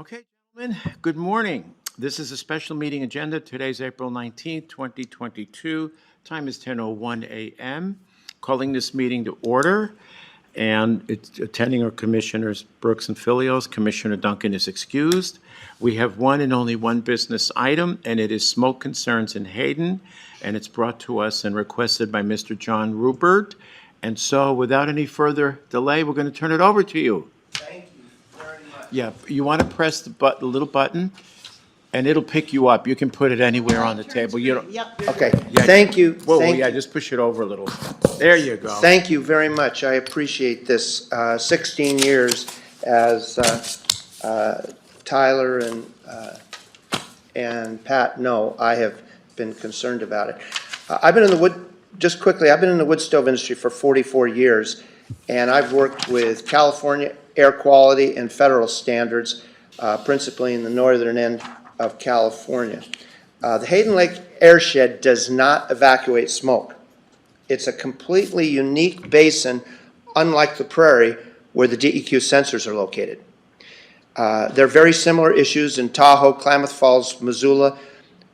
Okay, gentlemen, good morning. This is a special meeting agenda. Today's April 19th, 2022. Time is 10:01 a.m. Calling this meeting to order, and attending are Commissioners Brooks and Filios. Commissioner Duncan is excused. We have one and only one business item, and it is smoke concerns in Hayden, and it's brought to us and requested by Mr. John Rubert. And so, without any further delay, we're going to turn it over to you. Thank you very much. Yeah, you want to press the little button, and it'll pick you up. You can put it anywhere on the table. You don't. Yep. Okay, Yeah. thank you. Whoa, Thank yeah, you. just push it over a little. There you go. Thank you very much. I appreciate this. 16 years as Tyler and Pat know, I have been concerned about it. I've been in the wood stove industry for 44 years, and I've worked with California air quality and federal standards, principally in the northern end of California. The Hayden Lake airshed does not evacuate smoke. It's a completely unique basin, unlike the prairie, where the DEQ sensors are located. There are very similar issues in Tahoe, Klamath Falls, Missoula,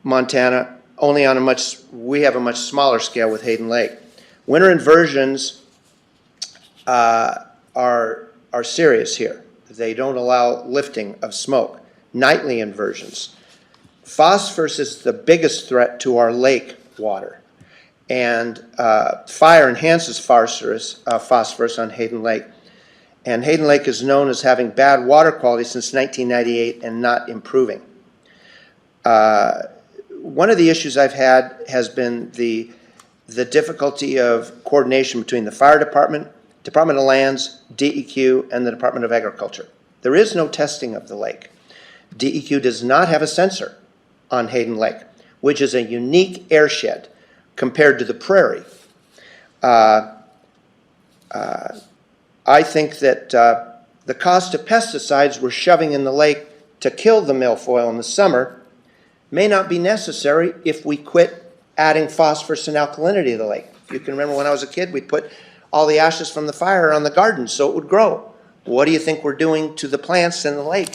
Montana, only on we have a much smaller scale with Hayden Lake. Winter inversions are serious here. They don't allow lifting of smoke. Nightly inversions. Phosphorus is the biggest threat to our lake water. And fire enhances phosphorus on Hayden Lake. And Hayden Lake is known as having bad water quality since 1998 and not improving. One of the issues I've had has been the difficulty of coordination between the fire department, Department of Lands, DEQ, and the Department of Agriculture. There is no testing of the lake. DEQ does not have a sensor on Hayden Lake, which is a unique airshed compared to the prairie. I think that the cost of pesticides we're shoving in the lake to kill the milfoil in the summer may not be necessary if we quit adding phosphorus and alkalinity to the lake. You can remember when I was a kid, we'd put all the ashes from the fire on the garden so it would grow. What do you think we're doing to the plants in the lake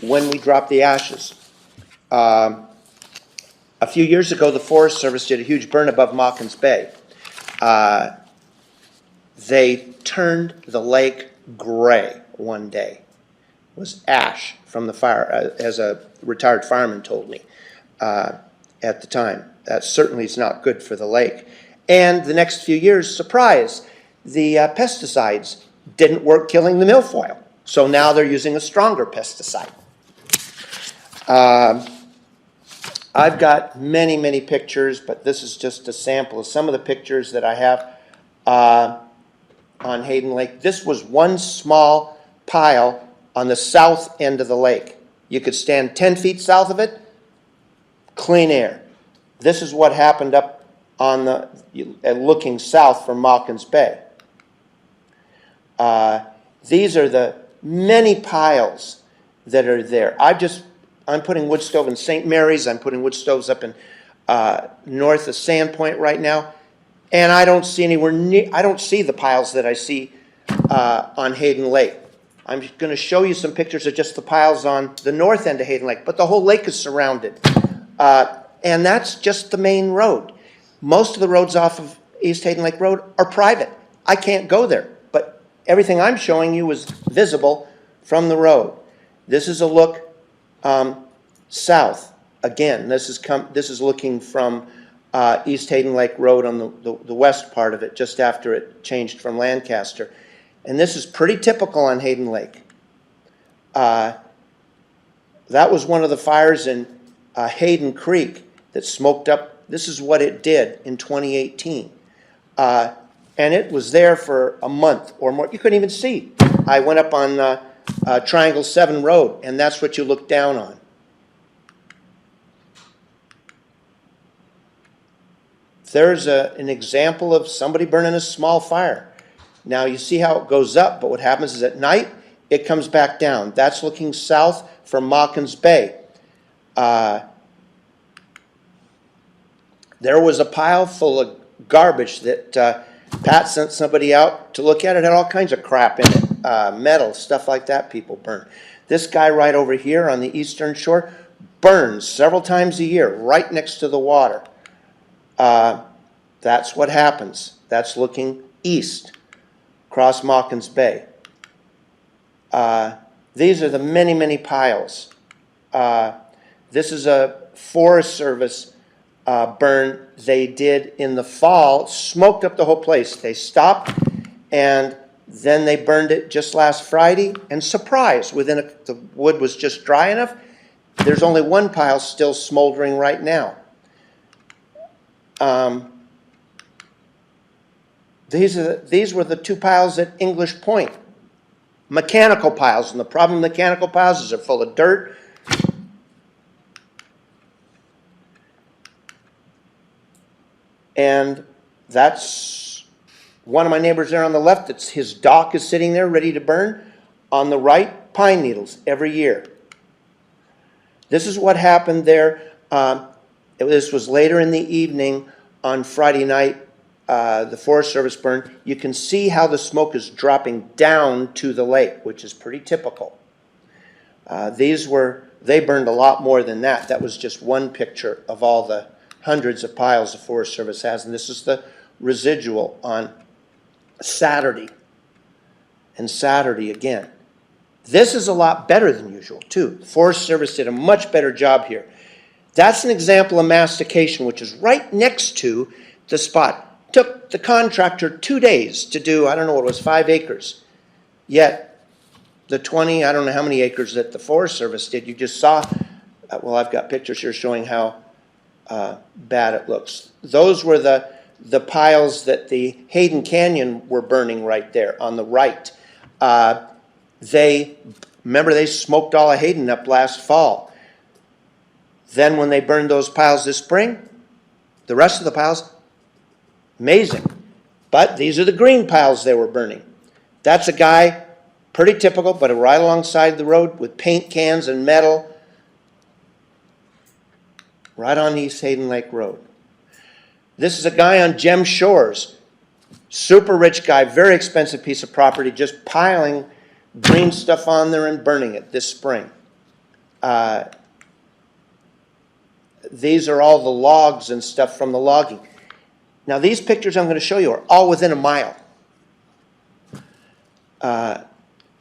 when we drop the ashes? A few years ago, the Forest Service did a huge burn above Mawkins Bay. They turned the lake gray one day. It was ash from the fire, as a retired fireman told me at the time. That certainly is not good for the lake. And the next few years, surprise, the pesticides didn't work killing the milfoil. So now they're using a stronger pesticide. I've got many, many pictures, but this is just a sample of some of the pictures that I have on Hayden Lake. This was one small pile on the south end of the lake. You could stand 10 feet south of it, clean air. This is what happened up on looking south from Mawkins Bay. These are the many piles that are there. I'm putting wood stove in St. Mary's. I'm putting wood stoves up in north of Sandpoint right now, and I don't see I don't see the piles that I see on Hayden Lake. I'm going to show you some pictures of just the piles on the north end of Hayden Lake, but the whole lake is surrounded, and that's just the main road. Most of the roads off of East Hayden Lake Road are private. I can't go there, but everything I'm showing you is visible from the road. This is a look south. Again, this is looking from East Hayden Lake Road on the west part of it, just after it changed from Lancaster. And this is pretty typical on Hayden Lake. That was one of the fires in Hayden Creek that smoked up. This is what it did in 2018. And it was there for a month or more. You couldn't even see. I went up on Triangle 7 Road, and that's what you look down on. There's an example of somebody burning a small fire. Now you see how it goes up, but what happens is at night, it comes back down. That's looking south from Mawkins Bay. There was a pile full of garbage that Pat sent somebody out to look at. It had all kinds of crap in it, metal, stuff like that people burn. This guy right over here on the eastern shore burns several times a year right next to the water. That's what happens. That's looking east, across Mawkins Bay. These are the many, many piles. This is a Forest Service burn they did in the fall, smoked up the whole place. They stopped, and then they burned it just last Friday, and surprise, the wood was just dry enough. There's only one pile still smoldering right now. These were the two piles at English Point. Mechanical piles, and the problem with mechanical piles is they're full of dirt. And that's one of my neighbors there on the left. It's his dock is sitting there ready to burn. On the right, pine needles every year. This is what happened there. This was later in the evening on Friday night. The Forest Service burn. You can see how the smoke is dropping down to the lake, which is pretty typical. They burned a lot more than that. That was just one picture of all the hundreds of piles the Forest Service has, and this is the residual on Saturday, and Saturday again. This is a lot better than usual, too. The Forest Service did a much better job here. That's an example of mastication, which is right next to the spot. Took the contractor 2 days to do, I don't know what it was, 5 acres. Yet, the 20, I don't know how many acres that the Forest Service did, you just saw, well, I've got pictures here showing how bad it looks. Those were the piles that the Hayden Canyon were burning right there on the right. Remember they smoked all of Hayden up last fall. Then when they burned those piles this spring, the rest of the piles, amazing. But these are the green piles they were burning. That's a guy, pretty typical, but right alongside the road with paint cans and metal, right on East Hayden Lake Road. This is a guy on Gem Shores, super rich guy, very expensive piece of property, just piling green stuff on there and burning it this spring. These are all the logs and stuff from the logging. Now these pictures I'm going to show you are all within a mile. Mile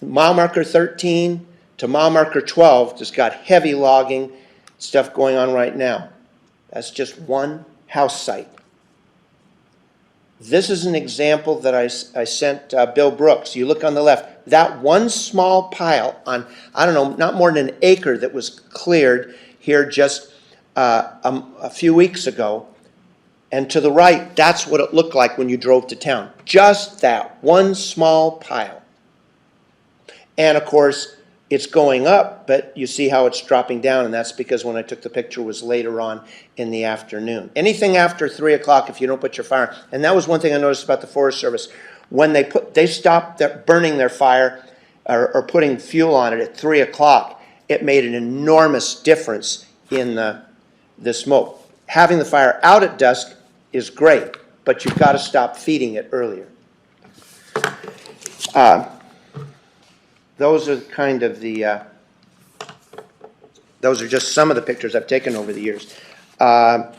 marker 13 to mile marker 12 just got heavy logging stuff going on right now. That's just one house site. This is an example that I sent Bill Brooks. You look on the left, that one small pile on, I don't know, not more than an acre that was cleared here just a few weeks ago. And to the right, that's what it looked like when you drove to town. Just that one small pile. And of course, it's going up, but you see how it's dropping down, and that's because when I took the picture was later on in the afternoon. Anything after 3 o'clock, if you don't put your fire, and that was one thing I noticed about the Forest Service. When they stopped burning their fire or putting fuel on it at 3 o'clock, it made an enormous difference in the smoke. Having the fire out at dusk is great, but you've got to stop feeding it earlier. Those are kind of those are just some of the pictures I've taken over the years. The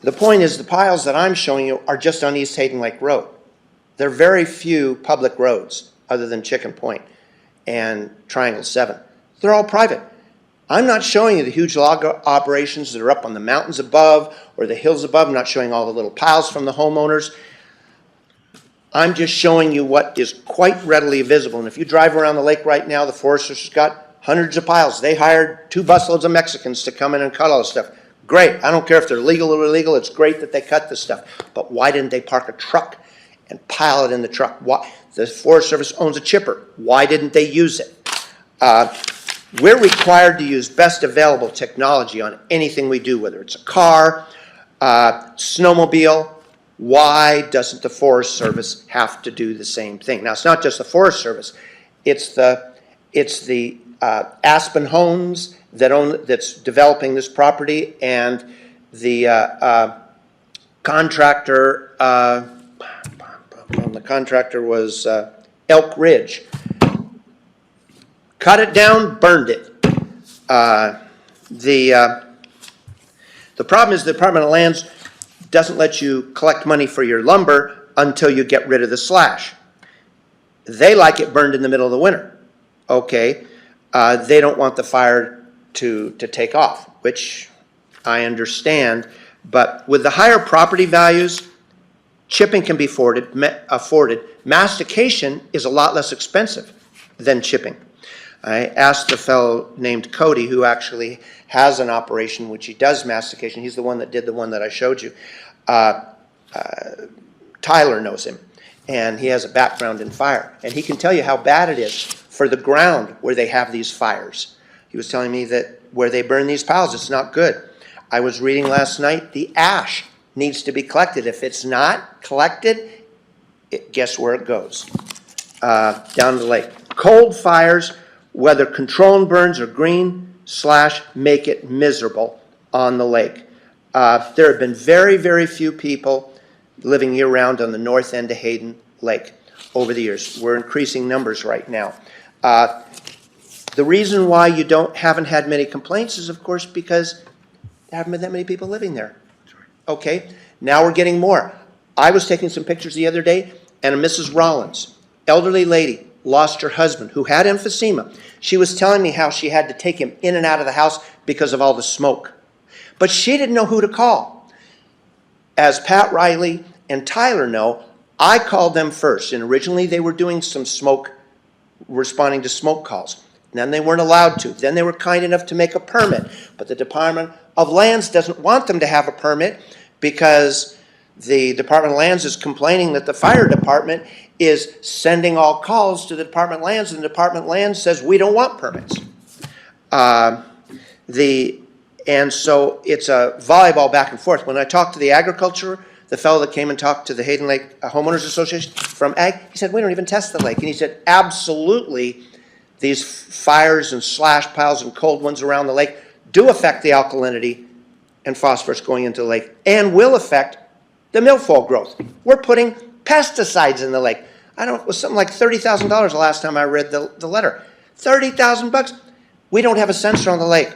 point is the piles that I'm showing you are just on East Hayden Lake Road. There are very few public roads other than Chicken Point and Triangle 7. They're all private. I'm not showing you the huge log operations that are up on the mountains above or the hills above. I'm not showing all the little piles from the homeowners. I'm just showing you what is quite readily visible. And if you drive around the lake right now, the Forest Service got hundreds of piles. They hired 2 busloads of Mexicans to come in and cut all this stuff. Great. I don't care if they're legal or illegal. It's great that they cut this stuff. But why didn't they park a truck and pile it in the truck? Why? The Forest Service owns a chipper. Why didn't they use it? We're required to use best available technology on anything we do, whether it's a car, snowmobile. Why doesn't the Forest Service have to do the same thing? Now, it's not just the Forest Service. It's the Aspen Homes that's developing this property, and the contractor. The contractor was Elk Ridge. Cut it down, burned it. The problem is the Department of Lands doesn't let you collect money for your lumber until you get rid of the slash. They like it burned in the middle of the winter. Okay, they don't want the fire to take off, which I understand. But with the higher property values, chipping can be afforded. Mastication is a lot less expensive than chipping. I asked the fellow named Cody, who actually has an operation which he does mastication. He's the one that did the one that I showed you. Tyler knows him, and he has a background in fire. And he can tell you how bad it is for the ground where they have these fires. He was telling me that where they burn these piles, it's not good. I was reading last night, the ash needs to be collected. If it's not collected, guess where it goes? Down the lake. Cold fires, whether controlled burns or green slash, make it miserable on the lake. There have been very, very few people living year-round on the north end of Hayden Lake over the years. We're increasing numbers right now. The reason why you haven't had many complaints is, of course, because there haven't been that many people living there. Okay, now we're getting more. I was taking some pictures the other day, and a Mrs. Rollins, elderly lady, lost her husband who had emphysema. She was telling me how she had to take him in and out of the house because of all the smoke. But she didn't know who to call. As Pat Riley and Tyler know, I called them first, and originally they were doing some smoke, responding to smoke calls. And then they weren't allowed to. Then they were kind enough to make a permit. But the Department of Lands doesn't want them to have a permit because the Department of Lands is complaining that the fire department is sending all calls to the Department of Lands, and the Department of Lands says we don't want permits. And so it's a volleyball back and forth. When I talked to the agriculture, the fellow that came and talked to the Hayden Lake Homeowners Association from Ag, he said, we don't even test the lake. And he said, absolutely, these fires and slash piles and cold ones around the lake do affect the alkalinity and phosphorus going into the lake and will affect the milfoil growth. We're putting pesticides in the lake. I don't know, it was something like $30,000 the last time I read the letter. $30,000. We don't have a sensor on the lake.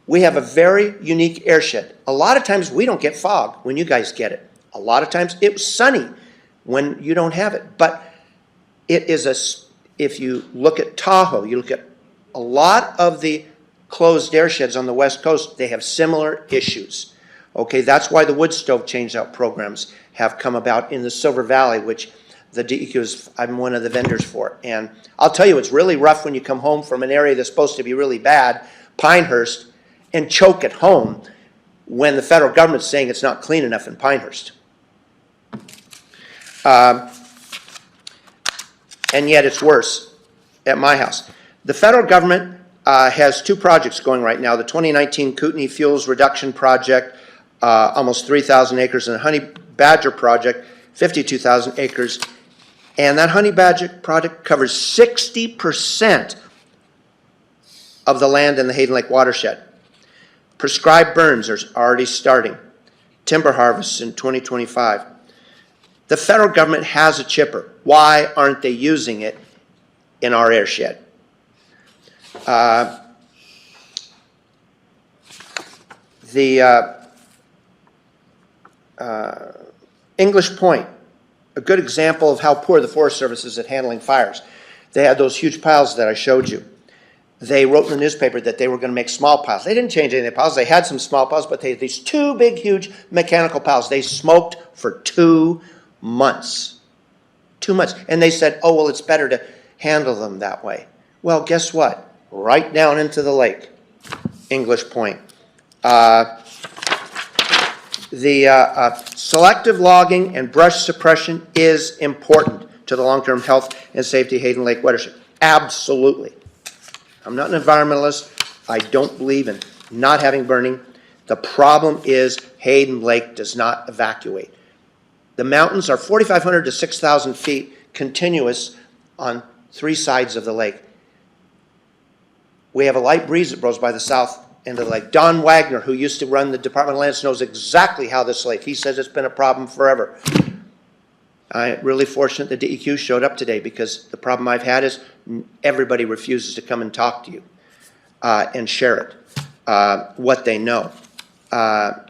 We have a very unique airshed. A lot of times we don't get fog when you guys get it. A lot of times it's sunny when you don't have it. But it is if you look at Tahoe, you look at a lot of the closed airsheds on the West Coast, they have similar issues. Okay, that's why the wood stove change-out programs have come about in the Silver Valley, which the DEQ I'm one of the vendors for. And I'll tell you, it's really rough when you come home from an area that's supposed to be really bad, Pinehurst, and choke at home when the federal government's saying it's not clean enough in Pinehurst. And yet it's worse at my house. The federal government has two projects going right now. The 2019 Kootenai Fuels Reduction Project, almost 3,000 acres, and the Honey Badger Project, 52,000 acres. And that Honey Badger project covers 60% of the land in the Hayden Lake watershed. Prescribed burns are already starting. Timber harvests in 2025. The federal government has a chipper. Why aren't they using it in our airshed? English Point, a good example of how poor the Forest Service is at handling fires. They had those huge piles that I showed you. They wrote in the newspaper that they were going to make small piles. They didn't change any of the piles. They had some small piles, but they had these two big, huge mechanical piles. They smoked for 2 months. 2 months. And they said, oh, well, it's better to handle them that way. Well, guess what? Right down into the lake, English Point. Selective logging and brush suppression is important to the long-term health and safety of Hayden Lake watershed. Absolutely. I'm not an environmentalist. I don't believe in not having burning. The problem is Hayden Lake does not evacuate. The mountains are 4,500 to 6,000 feet continuous on 3 sides of the lake. We have a light breeze that blows by the south end of the lake. Don Wagner, who used to run the Department of Lands, knows exactly how this lake. He says it's been a problem forever. I'm really fortunate that DEQ showed up today, because the problem I've had is everybody refuses to come and talk to you and share it, what they know. Our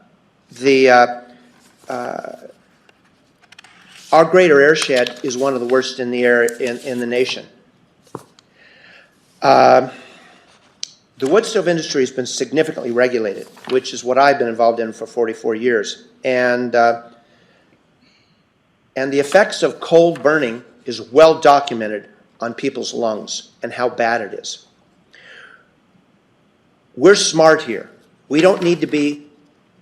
greater airshed is one of the worst in the air in the nation. The wood stove industry has been significantly regulated, which is what I've been involved in for 44 years. And the effects of coal burning is well documented on people's lungs and how bad it is. We're smart here. We don't need to be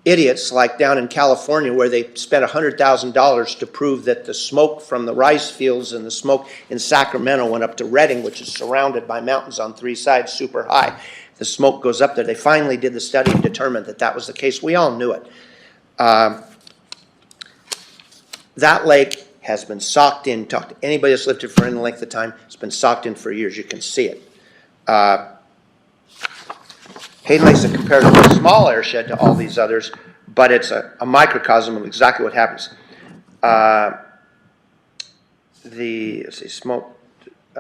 idiots like down in California, where they spent $100,000 to prove that the smoke from the rice fields and the smoke in Sacramento went up to Redding, which is surrounded by mountains on 3 sides, super high. The smoke goes up there. They finally did the study and determined that that was the case. We all knew it. That lake has been socked in. Talk to anybody that's lived here for any length of time. It's been socked in for years. You can see it. Hayden Lake's a comparatively small airshed to all these others, but it's a microcosm of exactly what happens.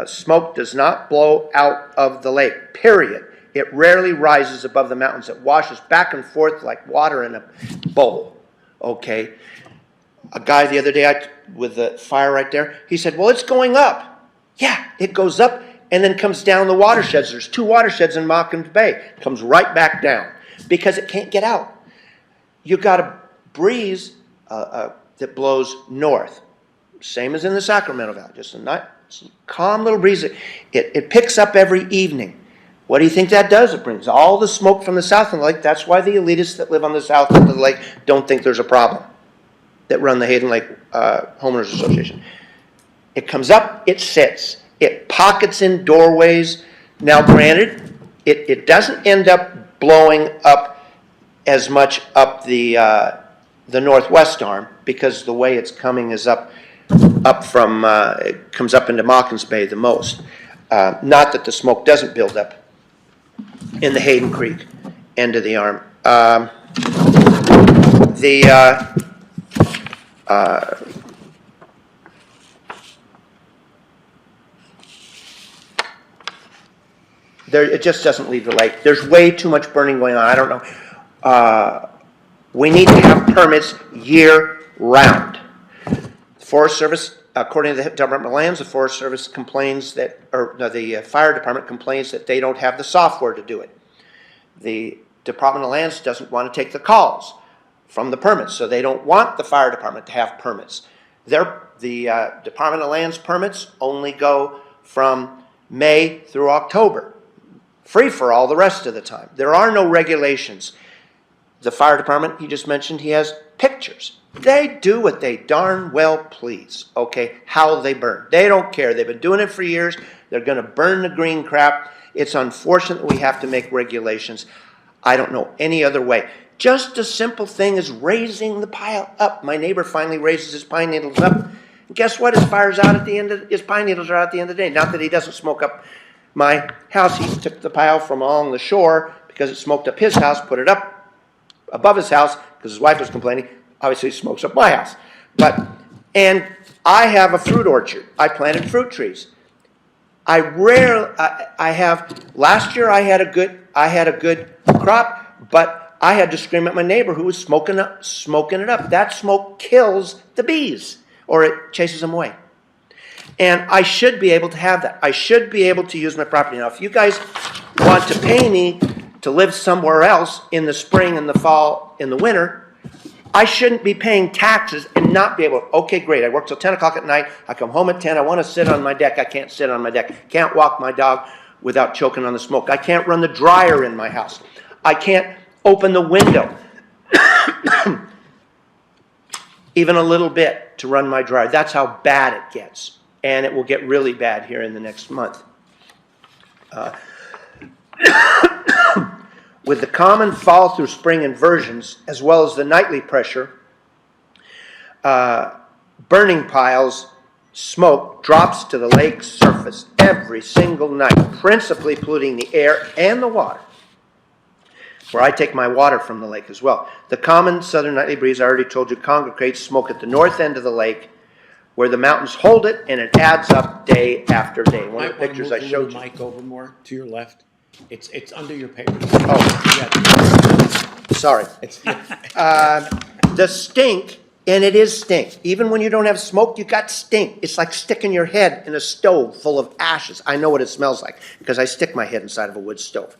Smoke does not blow out of the lake, period. It rarely rises above the mountains. It washes back and forth like water in a bowl, okay? A guy the other day with the fire right there, he said, well, it's going up. Yeah, it goes up and then comes down the watersheds. There's 2 watersheds in Mockham's Bay. It comes right back down because it can't get out. You've got a breeze that blows north, same as in the Sacramento Valley, just a nice, calm little breeze. It picks up every evening. What do you think that does? It brings all the smoke from the south of the lake. That's why the elitists that live on the south end of the lake don't think there's a problem, that run the Hayden Lake Homeowners Association. It comes up, it sits. It pockets in doorways. Now, granted, it doesn't end up blowing up as much up the northwest arm, because the way it's coming is up from, it comes up into Mockham's Bay the most. Not that the smoke doesn't build up in the Hayden Creek end of the arm. It just doesn't leave the lake. There's way too much burning going on. I don't know. We need to have permits year-round. The Forest Service, according to the Department of Lands, the Forest Service complains that, or no, the Fire Department complains that they don't have the software to do it. The Department of Lands doesn't want to take the calls from the permits, so they don't want the Fire Department to have permits. The Department of Lands permits only go from May through October, free for all the rest of the time. There are no regulations. The Fire Department, he just mentioned, he has pictures. They do what they darn well please, okay, how they burn. They don't care. They've been doing it for years. They're going to burn the green crap. It's unfortunate that we have to make regulations. I don't know any other way. Just a simple thing as raising the pile up. My neighbor finally raises his pine needles up. And guess what? His fire's out at the end of, his pine needles are out at the end of the day. Not that he doesn't smoke up my house. He took the pile from along the shore because it smoked up his house, put it up above his house because his wife was complaining. Obviously, it smokes up my house. And I have a fruit orchard. I planted fruit trees. Last year I had a good crop, but I had to scream at my neighbor who was smoking it up. That smoke kills the bees, or it chases them away. And I should be able to have that. I should be able to use my property. Now, if you guys want to pay me to live somewhere else in the spring and the fall, in the winter, I shouldn't be paying taxes and not be able to, okay, great, I work till 10 o'clock at night, I come home at 10, I want to sit on my deck, I can't sit on my deck, can't walk my dog without choking on the smoke, I can't run the dryer in my house, I can't open the window, even a little bit to run my dryer. That's how bad it gets, and it will get really bad here in the next month. With the common fall through spring inversions, as well as the nightly pressure, burning piles, smoke drops to the lake's surface every single night, principally polluting the air and the water, where I take my water from the lake as well. The common southern nightly breeze, I already told you, congregates smoke at the north end of the lake, where the mountains hold it, and it adds up day after day. One of the pictures I showed you. Mic over more to your left. It's under your paper. Oh, Yeah. sorry. The stink, and it is stink. Even when you don't have smoke, you got stink. It's like sticking your head in a stove full of ashes. I know what it smells like because I stick my head inside of a wood stove.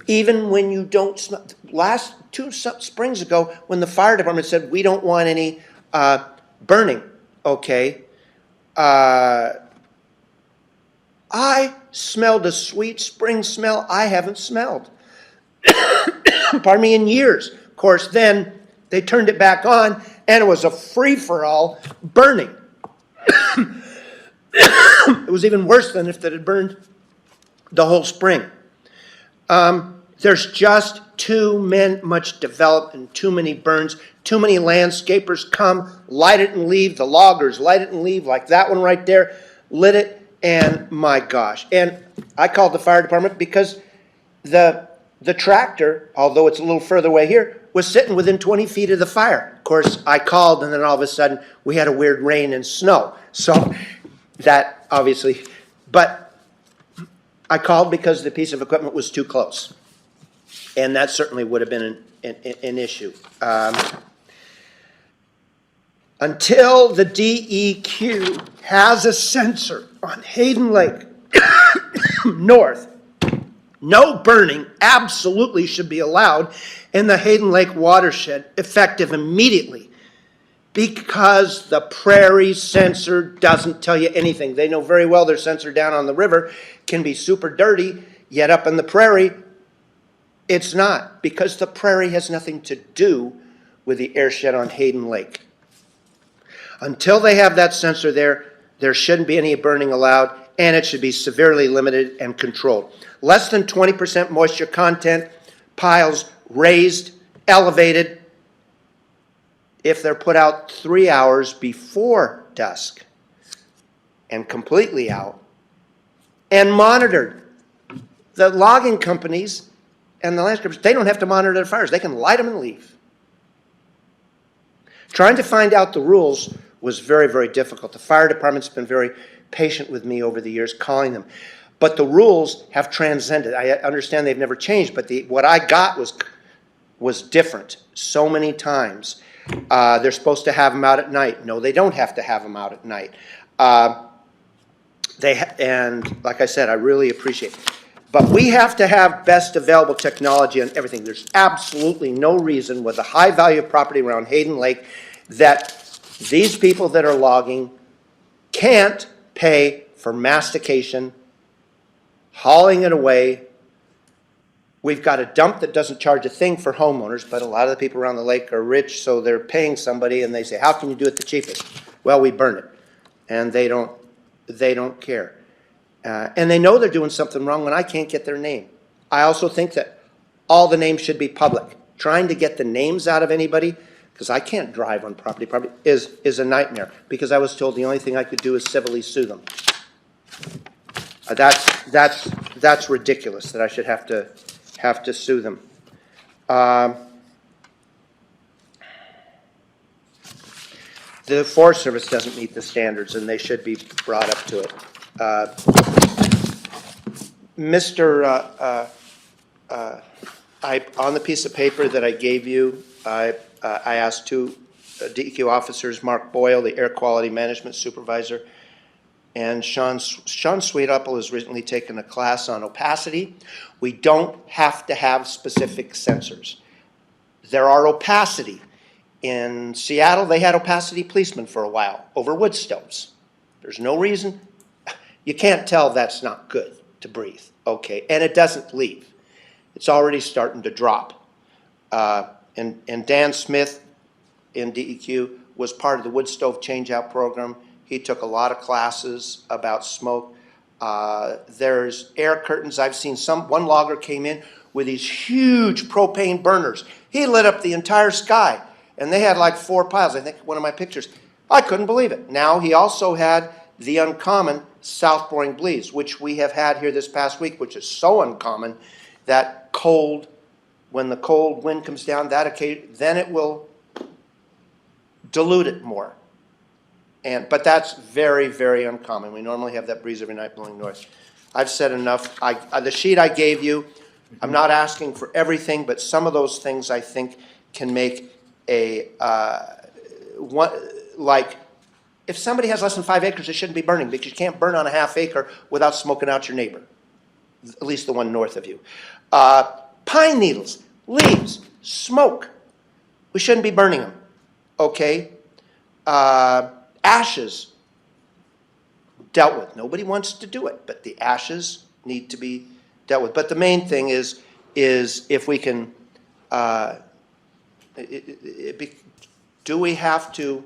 Even when you don't smell, last 2 springs ago, when the fire department said, we don't want any burning, okay, I smelled a sweet spring smell I haven't smelled, pardon me, in years. Of course, then they turned it back on, and it was a free-for-all burning. It was even worse than if it had burned the whole spring. There's just too much development, too many burns, too many landscapers come, light it and leave, the loggers light it and leave, like that one right there, lit it, and my gosh. And I called the fire department because the tractor, although it's a little further away here, was sitting within 20 feet of the fire. Of course, I called, and then all of a sudden, we had a weird rain and snow. So that obviously, but I called because the piece of equipment was too close. And that certainly would have been an issue. Until the DEQ has a sensor on Hayden Lake North, no burning absolutely should be allowed in the Hayden Lake watershed, effective immediately, because the prairie sensor doesn't tell you anything. They know very well their sensor down on the river can be super dirty, yet up in the prairie, it's not, because the prairie has nothing to do with the airshed on Hayden Lake. Until they have that sensor there, there shouldn't be any burning allowed, and it should be severely limited and controlled. Less than 20% moisture content, piles raised, elevated, if they're put out 3 hours before dusk and completely out, and monitored. The logging companies and the landscapers, they don't have to monitor their fires. They can light them and leave. Trying to find out the rules was very, very difficult. The fire department's been very patient with me over the years, calling them. But the rules have transcended. I understand they've never changed, but what I got was different so many times. They're supposed to have them out at night. No, they don't have to have them out at night. And like I said, I really appreciate it. But we have to have best available technology on everything. There's absolutely no reason with the high value of property around Hayden Lake that these people that are logging can't pay for mastication, hauling it away. We've got a dump that doesn't charge a thing for homeowners, but a lot of the people around the lake are rich, so they're paying somebody, and they say, how can you do it the cheapest? Well, we burn it. And they don't care. And they know they're doing something wrong when I can't get their name. I also think that all the names should be public. Trying to get the names out of anybody, because I can't drive on property, is a nightmare, because I was told the only thing I could do is civilly sue them. That's ridiculous that I should have to sue them. The Forest Service doesn't meet the standards, and they should be brought up to it. On the piece of paper that I gave you, I asked 2 DEQ officers, Mark Boyle, the Air Quality Management Supervisor, and Sean Sweetapple has recently taken a class on opacity. We don't have to have specific sensors. There are opacity. In Seattle, they had opacity policemen for a while over wood stoves. There's no reason. You can't tell that's not good to breathe, okay? And it doesn't leave. It's already starting to drop. And Dan Smith in DEQ was part of the wood stove change-out program. He took a lot of classes about smoke. There's air curtains. I've seen one logger came in with these huge propane burners. He lit up the entire sky, and they had like 4 piles. I think one of my pictures. I couldn't believe it. Now he also had the uncommon south boring bleeds, which we have had here this past week, which is so uncommon that when the cold wind comes down, then it will dilute it more. But that's very, very uncommon. We normally have that breeze every night blowing north. I've said enough. The sheet I gave you, I'm not asking for everything, but some of those things I think can make like, if somebody has less than 5 acres, it shouldn't be burning, because you can't burn on a half acre without smoking out your neighbor, at least the one north of you. Pine needles, leaves, smoke. We shouldn't be burning them, okay? Ashes, dealt with. Nobody wants to do it, but the ashes need to be dealt with. But the main thing is if we can, do we have to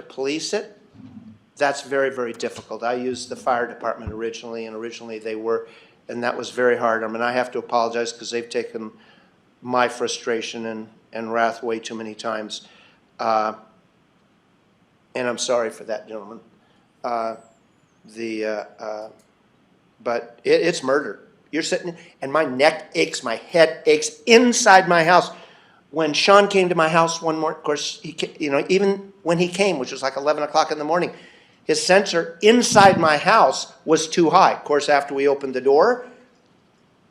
police it? That's very, very difficult. I used the fire department originally, and they were, and that was very hard. I mean, I have to apologize because they've taken my frustration and wrath way too many times. And I'm sorry for that, gentlemen. But it's murder. You're sitting, and my neck aches, my head aches inside my house. When Sean came to my house one morning, of course, even when he came, which was like 11 o'clock in the morning, his sensor inside my house was too high. Of course, after we opened the door,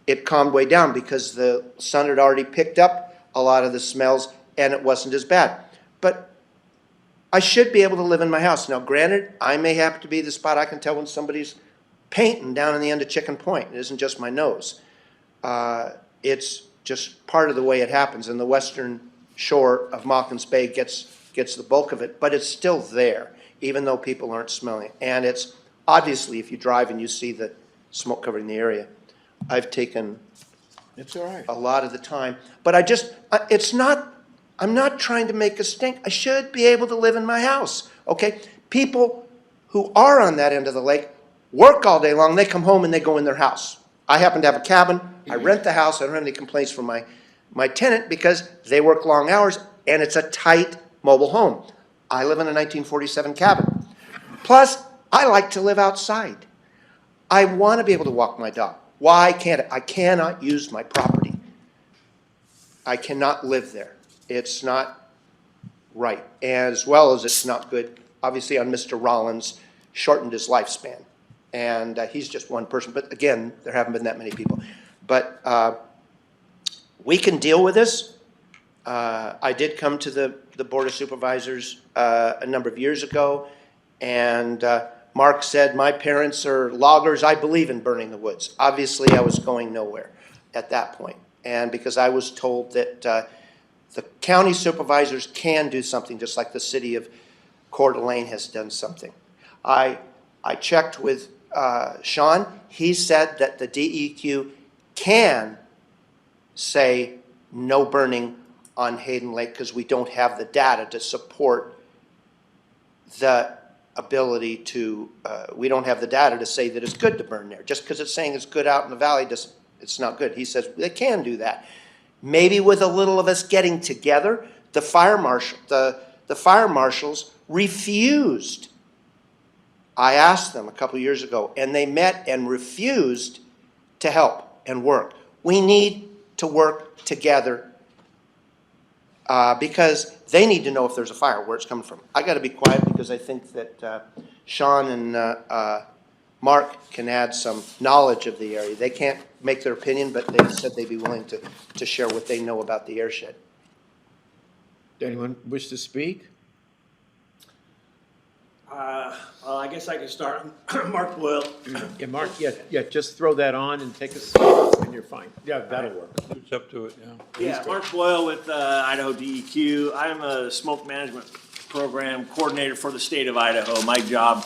it calmed way down because the sun had already picked up a lot of the smells and it wasn't as bad. But I should be able to live in my house. Now, granted, I may happen to be the spot I can tell when somebody's painting down in the end of Chicken Point. It isn't just my nose. It's just part of the way it happens. And the western shore of Mawkins Bay gets the bulk of it, but it's still there, even though people aren't smelling it. And it's obviously, if you drive and you see the smoke covering the area, I've taken It's all right. a lot of the time. But I'm not trying to make a stink. I should be able to live in my house, okay? People who are on that end of the lake work all day long. They come home and they go in their house. I happen to have a cabin. I rent the house. I don't have any complaints from my tenant because they work long hours and it's a tight mobile home. I live in a 1947 cabin. Plus, I like to live outside. I want to be able to walk my dog. Why can't I? I cannot use my property. I cannot live there. It's not right, as well as it's not good, obviously, on Mr. Rollins, shortened his lifespan. And he's just one person. But again, there haven't been that many people. But we can deal with this. I did come to the Board of Supervisors a number of years ago, and Mark said, my parents are loggers. I believe in burning the woods. Obviously, I was going nowhere at that point. And because I was told that the county supervisors can do something, just like the city of Coeur d'Alene has done something. I checked with Sean. He said that the DEQ can say no burning on Hayden Lake because we don't have the data to support the ability to, we don't have the data to say that it's good to burn there. Just because it's saying it's good out in the valley, it's not good. He says they can do that. Maybe with a little of us getting together. The fire marshals refused. I asked them a couple years ago, and they met and refused to help and work. We need to work together because they need to know if there's a fire, where it's coming from. I got to be quiet because I think that Sean and Mark can add some knowledge of the area. They can't make their opinion, but they said they'd be willing to share what they know about the airshed. Anyone wish to speak? Well, I guess I can start. Mark Boyle. Yeah, Mark, yeah, just throw that on and take a seat, and you're fine. Yeah, that'll work. It's up to it, yeah. Yeah, Mark Boyle with Idaho DEQ. I'm a smoke management program coordinator for the state of Idaho. My job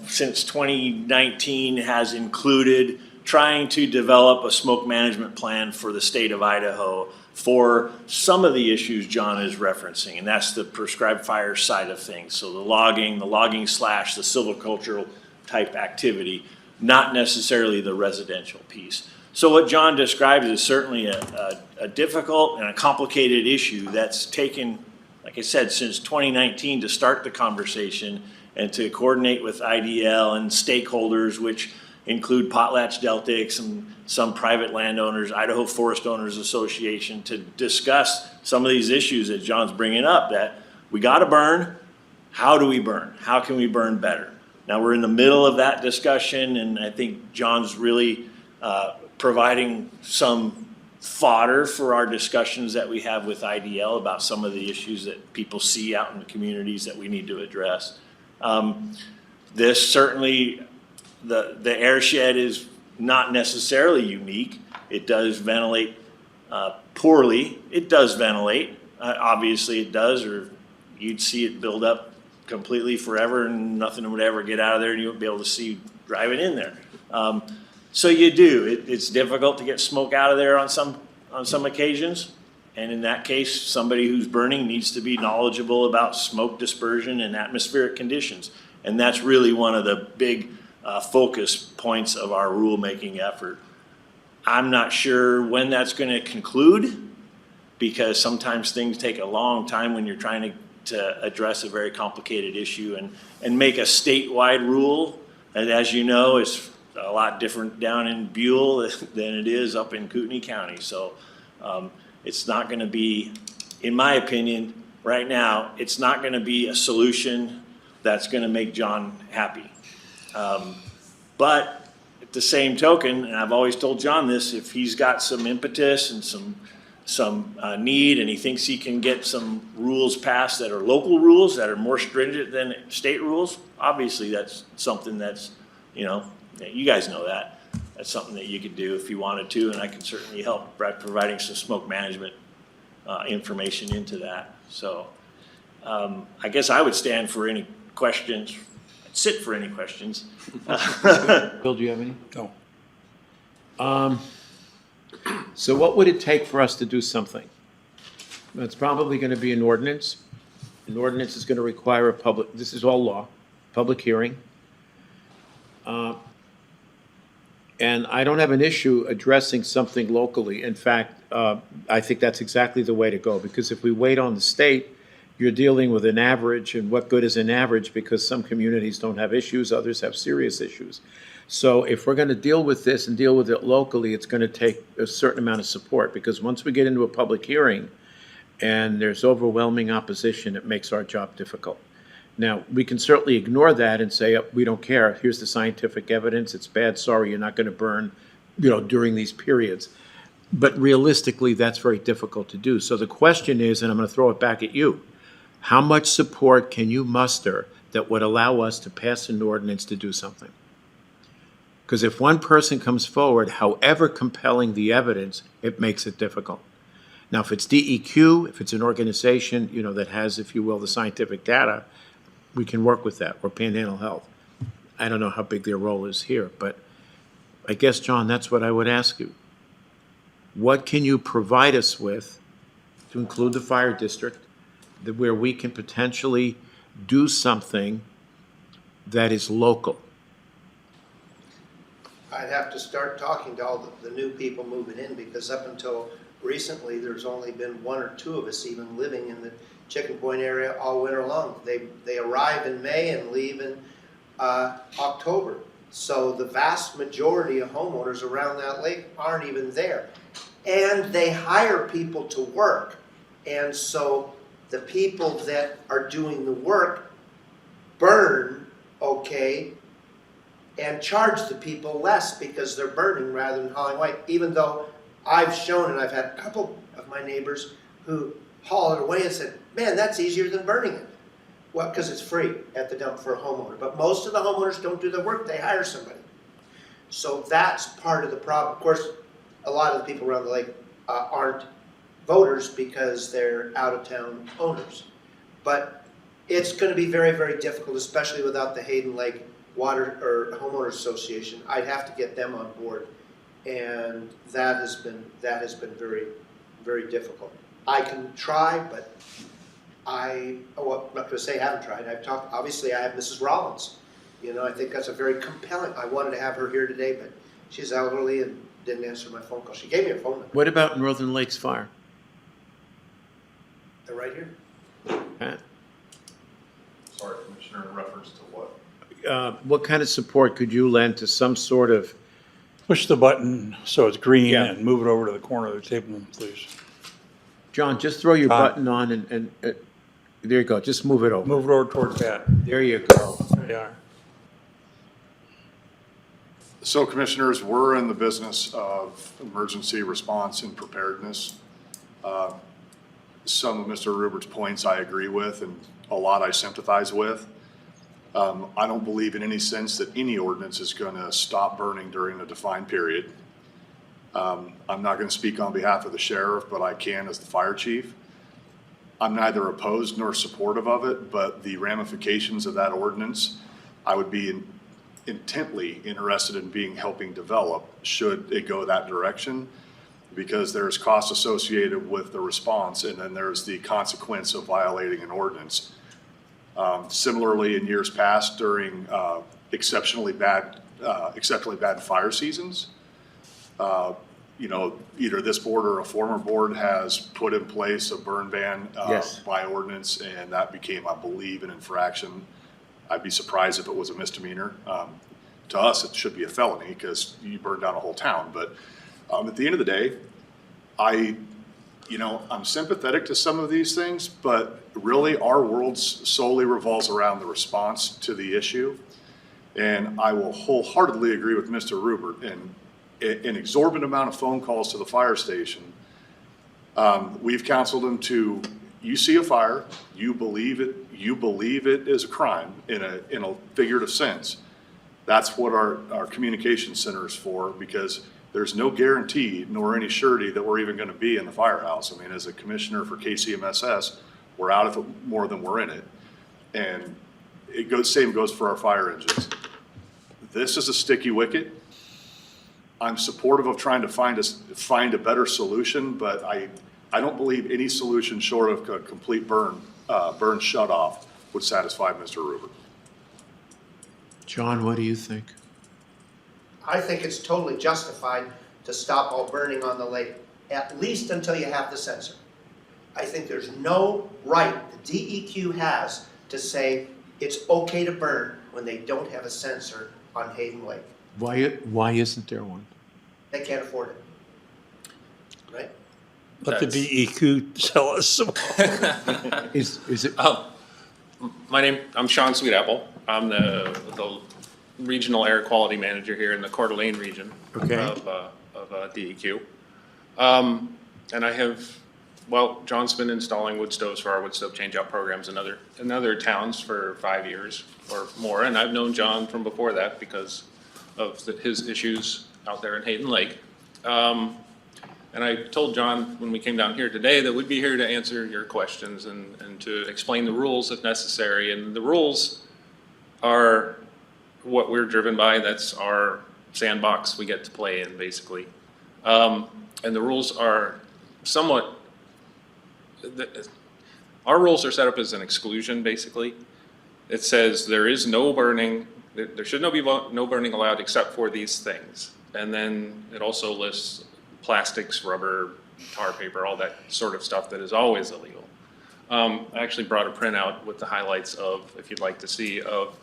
since 2019 has included trying to develop a smoke management plan for the state of Idaho for some of the issues John is referencing, and that's the prescribed fire side of things. So the logging / the silvicultural type activity, not necessarily the residential piece. So what John describes is certainly a difficult and a complicated issue that's taken, like I said, since 2019 to start the conversation and to coordinate with IDL and stakeholders, which include Potlatch Deltics and some private landowners, Idaho Forest Owners Association, to discuss some of these issues that John's bringing up, that we got to burn. how do we burn? How can we burn better? Now, we're in the middle of that discussion, and I think John's really providing some fodder for our discussions that we have with IDL about some of the issues that people see out in the communities that we need to address. This certainly, the air shed is not necessarily unique. It does ventilate poorly. It does ventilate. Obviously it does, or you'd see it build up completely forever and nothing would ever get out of there and you wouldn't be able to see driving in there. So you do. It's difficult to get smoke out of there on some occasions. And in that case, somebody who's burning needs to be knowledgeable about smoke dispersion and atmospheric conditions. And that's really one of the big focus points of our rulemaking effort. I'm not sure when that's going to conclude, because sometimes things take a long time when you're trying to address a very complicated issue and make a statewide rule. And as you know, it's a lot different down in Buell than it is up in Kootenai County. So it's not going to be, in my opinion, right now, it's not going to be a solution that's going to make John happy. But at the same token, and I've always told John this, if he's got some impetus and some need and he thinks he can get some rules passed that are local rules that are more stringent than state rules, obviously that's something that's, you guys know that. That's something that you could do if you wanted to, and I can certainly help by providing some smoke management information into that. So I guess I would stand for any questions, sit for any questions. Bill, do you have any? No. So what would it take for us to do something? It's probably going to be an ordinance. An ordinance is going to require this is all law, public hearing. And I don't have an issue addressing something locally. In fact, I think that's exactly the way to go, because if we wait on the state, you're dealing with an average, and what good is an average? Because some communities don't have issues, others have serious issues. So if we're going to deal with this and deal with it locally, it's going to take a certain amount of support, because once we get into a public hearing and there's overwhelming opposition, it makes our job difficult. Now, we can certainly ignore that and say, oh, we don't care. Here's the scientific evidence. It's bad. Sorry, you're not going to burn, during these periods. But realistically, that's very difficult to do. So the question is, and I'm going to throw it back at you, how much support can you muster that would allow us to pass an ordinance to do something? Because if one person comes forward, however compelling the evidence, it makes it difficult. Now, if it's DEQ, if it's an organization, that has, if you will, the scientific data, we can work with that, or Panhandle Health. I don't know how big their role is here, but I guess, John, that's what I would ask you. What can you provide us with, to include the fire district, where we can potentially do something that is local? I'd have to start talking to all the new people moving in, because up until recently, there's only been one or two of us even living in the Chicken Point area all winter long. They arrive in May and leave in October. So the vast majority of homeowners around that lake aren't even there. And they hire people to work. And so the people that are doing the work burn okay and charge the people less because they're burning rather than hauling away. Even though I've shown, and I've had a couple of my neighbors who haul it away and said, man, that's easier than burning it. Well, because it's free at the dump for a homeowner. But most of the homeowners don't do the work, they hire somebody. So that's part of the problem. Of course, a lot of the people around the lake aren't voters because they're out-of-town owners. But it's going to be very, very difficult, especially without the Hayden Lake Water or Homeowners Association. I'd have to get them on board, and that has been very, very difficult. I can try, but I'm not going to say I haven't tried. I've talked. Obviously, I have Mrs. Rollins. I think that's a very compelling. I wanted to have her here today, but she's elderly and didn't answer my phone call. She gave me a phone number. What about Northern Lakes Fire? They're right here. Pat? Sorry, Commissioner, in reference to what? What kind of support could you lend to some sort of, Push the button so it's green Yeah. and move it over to the corner of the table, please. John, just throw your button on and There you go, just move it over. Move it over towards that. There you go. There you are. So Commissioners, we're in the business of emergency response and preparedness. Some of Mr. Rubert's points I agree with, and a lot I sympathize with. I don't believe in any sense that any ordinance is going to stop burning during a defined period. I'm not going to speak on behalf of the sheriff, but I can as the fire chief. I'm neither opposed nor supportive of it, but the ramifications of that ordinance, I would be intently interested in helping develop should it go that direction, because there's costs associated with the response, and then there's the consequence of violating an ordinance. Similarly, in years past, during exceptionally bad fire seasons, either this board or a former board has put in place a burn ban Yes. by ordinance, and that became, I believe, an infraction. I'd be surprised if it was a misdemeanor. To us, it should be a felony because you burned down a whole town. But at the end of the day, I'm sympathetic to some of these things, but really our world solely revolves around the response to the issue. And I will wholeheartedly agree with Mr. Rubert. And an exorbitant amount of phone calls to the fire station. We've counseled them to, you see a fire, you believe it is a crime in a figurative sense. That's what our communication center is for, because there's no guarantee nor any surety that we're even going to be in the firehouse. I mean, as a commissioner for KCMSS, we're out of it more than we're in it. And same goes for our fire engines. This is a sticky wicket. I'm supportive of trying to find a better solution, but I don't believe any solution short of a complete burn shut off would satisfy Mr. Rubert. John, what do you think? I think it's totally justified to stop all burning on the lake, at least until you have the sensor. I think there's no right the DEQ has to say it's okay to burn when they don't have a sensor on Hayden Lake. Why isn't there one? They can't afford it, right? Let the DEQ tell us. Is it? I'm Sean Sweetapple. I'm the regional air quality manager here in the Coeur d'Alene region Okay. of DEQ. And I have, John's been installing wood stoves for our wood stove changeout programs in other towns for 5 years or more. And I've known John from before that because of his issues out there in Hayden Lake. And I told John when we came down here today that we'd be here to answer your questions and to explain the rules if necessary. And the rules are what we're driven by. That's our sandbox we get to play in, basically. And the rules are somewhat, our rules are set up as an exclusion, basically. It says there is no burning, there should be no burning allowed except for these things. And then it also lists plastics, rubber, tar paper, all that sort of stuff that is always illegal. I actually brought a printout with the highlights of, if you'd like to see, of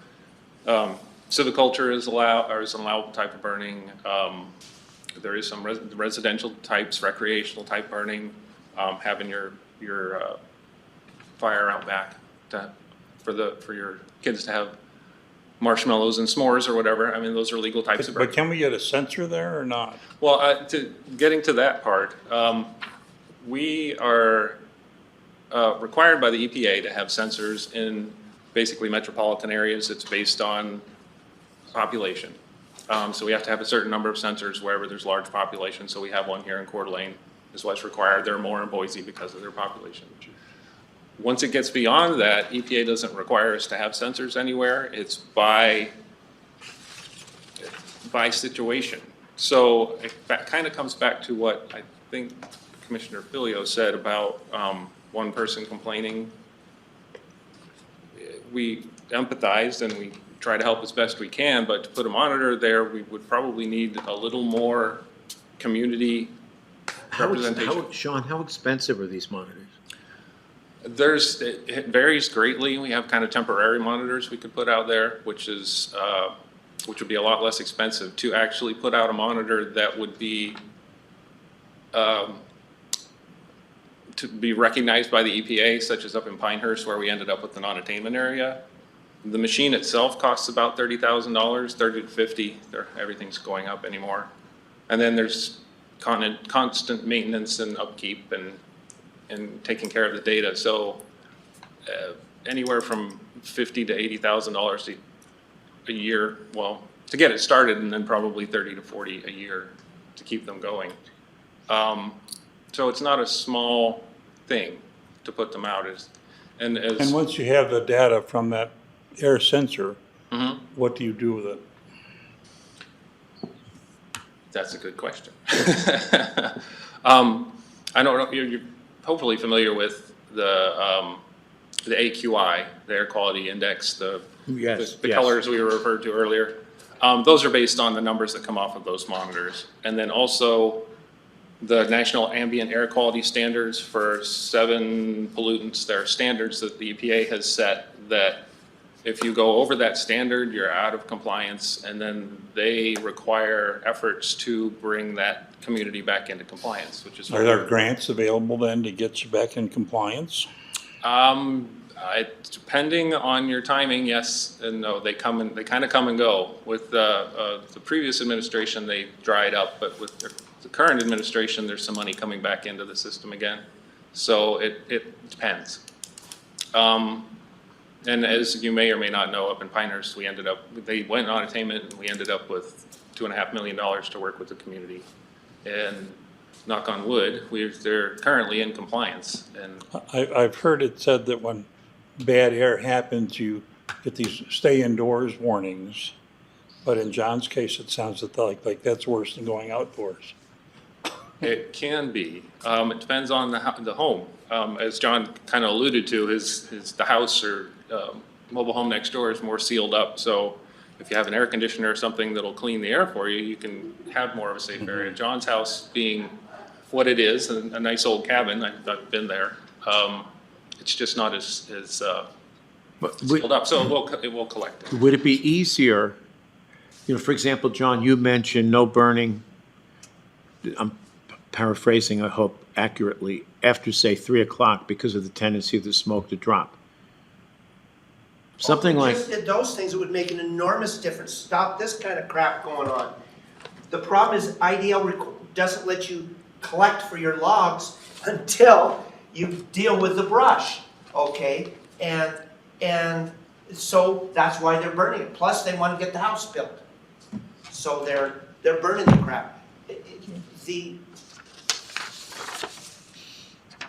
silviculture is allowed, or is an allowable type of burning. There is some residential types, recreational type burning, having your fire out back for your kids to have marshmallows and s'mores or whatever. I mean, those are legal types of burning. But can we get a sensor there or not? Well, getting to that part, we are required by the EPA to have sensors in basically metropolitan areas. It's based on population. So we have to have a certain number of sensors wherever there's large population. So we have one here in Coeur d'Alene is what's required. There are more in Boise because of their population. Once it gets beyond that, EPA doesn't require us to have sensors anywhere. It's by situation. So that kind of comes back to what I think Commissioner Filio said about one person complaining. We empathized and we try to help as best we can, but to put a monitor there, we would probably need a little more community representation. Sean, how expensive are these monitors? It varies greatly. We have kind of temporary monitors we could put out there, which would be a lot less expensive. To actually put out a monitor that would be to be recognized by the EPA, such as up in Pinehurst where we ended up with the non-attainment area. The machine itself costs about $30,000, 30 to 50. Everything's going up anymore. And then there's constant maintenance and upkeep and taking care of the data. So anywhere from $50,000 to $80,000 a year, well, to get it started, and then probably 30 to 40 a year to keep them going. So it's not a small thing to put them out as, and as. And once you have the data from that air sensor, what do you do with it? That's a good question. I don't know, you're hopefully familiar with the AQI, the Air Quality Index, the Yes, the yes. colors we referred to earlier. Those are based on the numbers that come off of those monitors. And then also the National Ambient Air Quality Standards for 7 pollutants. There are standards that the EPA has set that if you go over that standard, you're out of compliance, and then they require efforts to bring that community back into compliance, which is. Are there grants available then to get you back in compliance? Depending on your timing, yes and no. They kind of come and go. With the previous administration, they dried up, but with the current administration, there's some money coming back into the system again. So it depends. And as you may or may not know, up in Pinehurst, they went on attainment, and we ended up with $2.5 million to work with the community. And knock on wood, they're currently in compliance. And I've heard it said that when bad air happens, you get these stay indoors warnings. But in John's case, it sounds like that's worse than going outdoors. it can be. It depends on the home. As John kind of alluded to, the house or mobile home next door is more sealed up. So if you have an air conditioner or something that'll clean the air for you, you can have more of a safe area. John's house being what it is, a nice old cabin, I've been there. It's just not as sealed up, so it will collect it. Would it be easier, for example, John, you mentioned no burning, I'm paraphrasing, I hope accurately, after, say, 3 o'clock because of the tendency of the smoke to drop. Something like. If we just did those things, it would make an enormous difference. Stop this kind of crap going on. The problem is IDL doesn't let you collect for your logs until you deal with the brush, okay? And so that's why they're burning it. Plus, they want to get the house built. So they're burning the crap.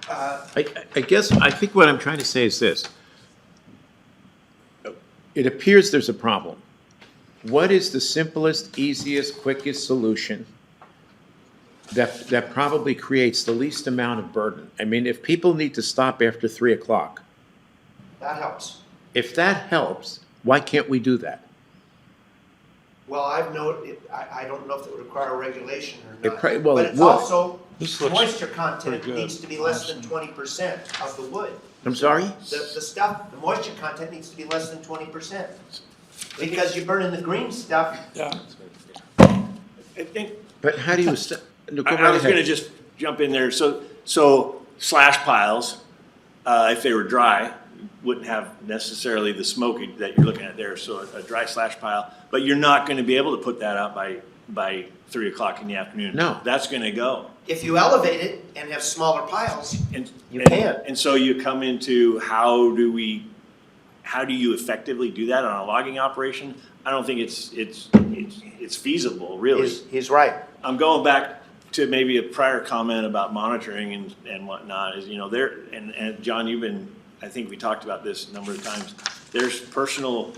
I think what I'm trying to say is this. It appears there's a problem. What is the simplest, easiest, quickest solution that probably creates the least amount of burden? I mean, if people need to stop after 3 o'clock, That helps. if that helps, why can't we do that? Well, I've noted, I don't know if it would require regulation or not. Well, but it it's would. also, This looks moisture content pretty good. needs to be less than 20% of the wood. I'm sorry? The moisture content needs to be less than 20%. Because you're burning the green stuff. Yeah. I think, But how do you, no, go I right was gonna ahead. just jump in there, so slash piles, if they were dry, wouldn't have necessarily the smoke that you're looking at there, so a dry slash pile, but you're not gonna be able to put that out by 3 o'clock in the afternoon. No. That's gonna go. If you elevate it and have smaller piles, And You can't. And so you come into how do you effectively do that on a logging operation? I don't think it's feasible, really. he's right. I'm going back to maybe a prior comment about monitoring and whatnot, is, and John, I think we talked about this a number of times. There's personal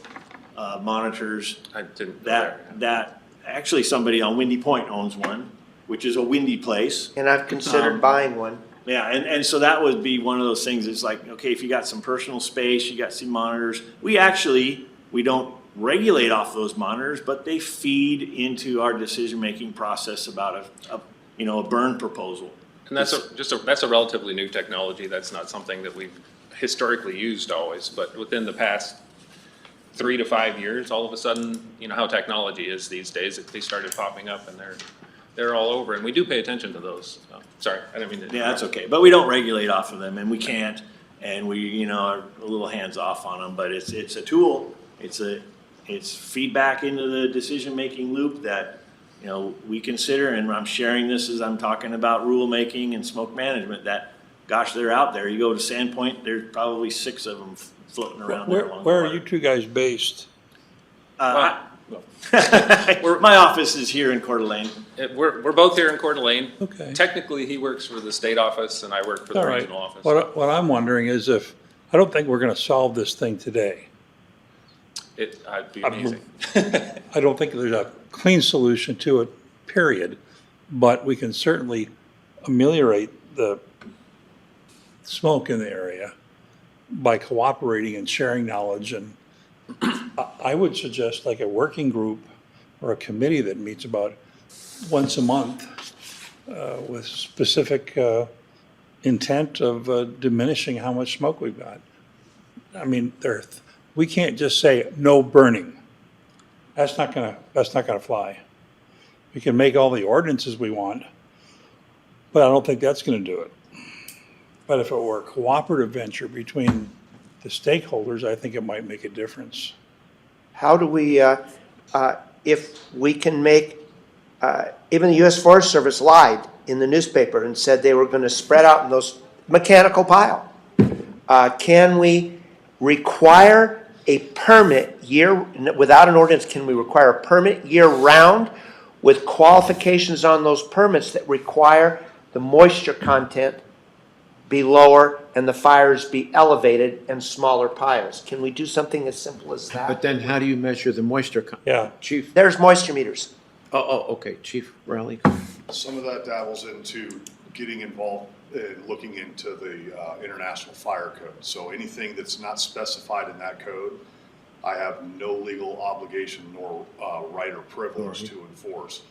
monitors I didn't go there. that actually somebody on Windy Point owns one, which is a windy place. And I've considered buying one. Yeah, and so that would be one of those things, it's like, okay, if you got some personal space, you got some monitors, we don't regulate off those monitors, but they feed into our decision-making process about a burn proposal. And that's a relatively new technology. That's not something that we've historically used always, but within the past 3 to 5 years, all of a sudden, how technology is these days, they started popping up and they're all over, and we do pay attention to those. So, sorry, I didn't mean to. Yeah, that's okay, but we don't regulate off of them, and we can't, and we, you know, are a little hands off on them, but it's a tool. It's feedback into the decision-making loop that, you know, we consider, and I'm sharing this as I'm talking about rulemaking and smoke management, that, gosh, they're out there. You go to Sandpoint, there's probably 6 of them floating around there along the Where are water. you two guys based? My office is here in Coeur d'Alene. We're both here in Coeur d'Alene. Okay. Technically, he works for the state office, and I work for the All right. regional office. What I'm wondering is I don't think we're gonna solve this thing today. I'd be amazing. I don't think there's a clean solution to it, period. But we can certainly ameliorate the smoke in the area by cooperating and sharing knowledge. And I would suggest like a working group or a committee that meets about once a month with specific intent of diminishing how much smoke we've got. I mean, we can't just say no burning. That's not gonna fly. We can make all the ordinances we want, but I don't think that's gonna do it. But if it were a cooperative venture between the stakeholders, I think it might make a difference. How do we, if we can make, even the U.S. Forest Service lied in the newspaper and said they were going to spread out in those mechanical pile. Can we require a permit without an ordinance, can we require a permit year-round with qualifications on those permits that require the moisture content be lower and the fires be elevated and smaller piles? Can we do something as simple as But that? then how do you measure the moisture? Yeah. Chief, There's moisture meters. okay, Chief Rowley. Some of that dabbles into getting involved in looking into the International Fire Code. So anything that's not specified in that code, I have no legal obligation nor right or privilege to enforce.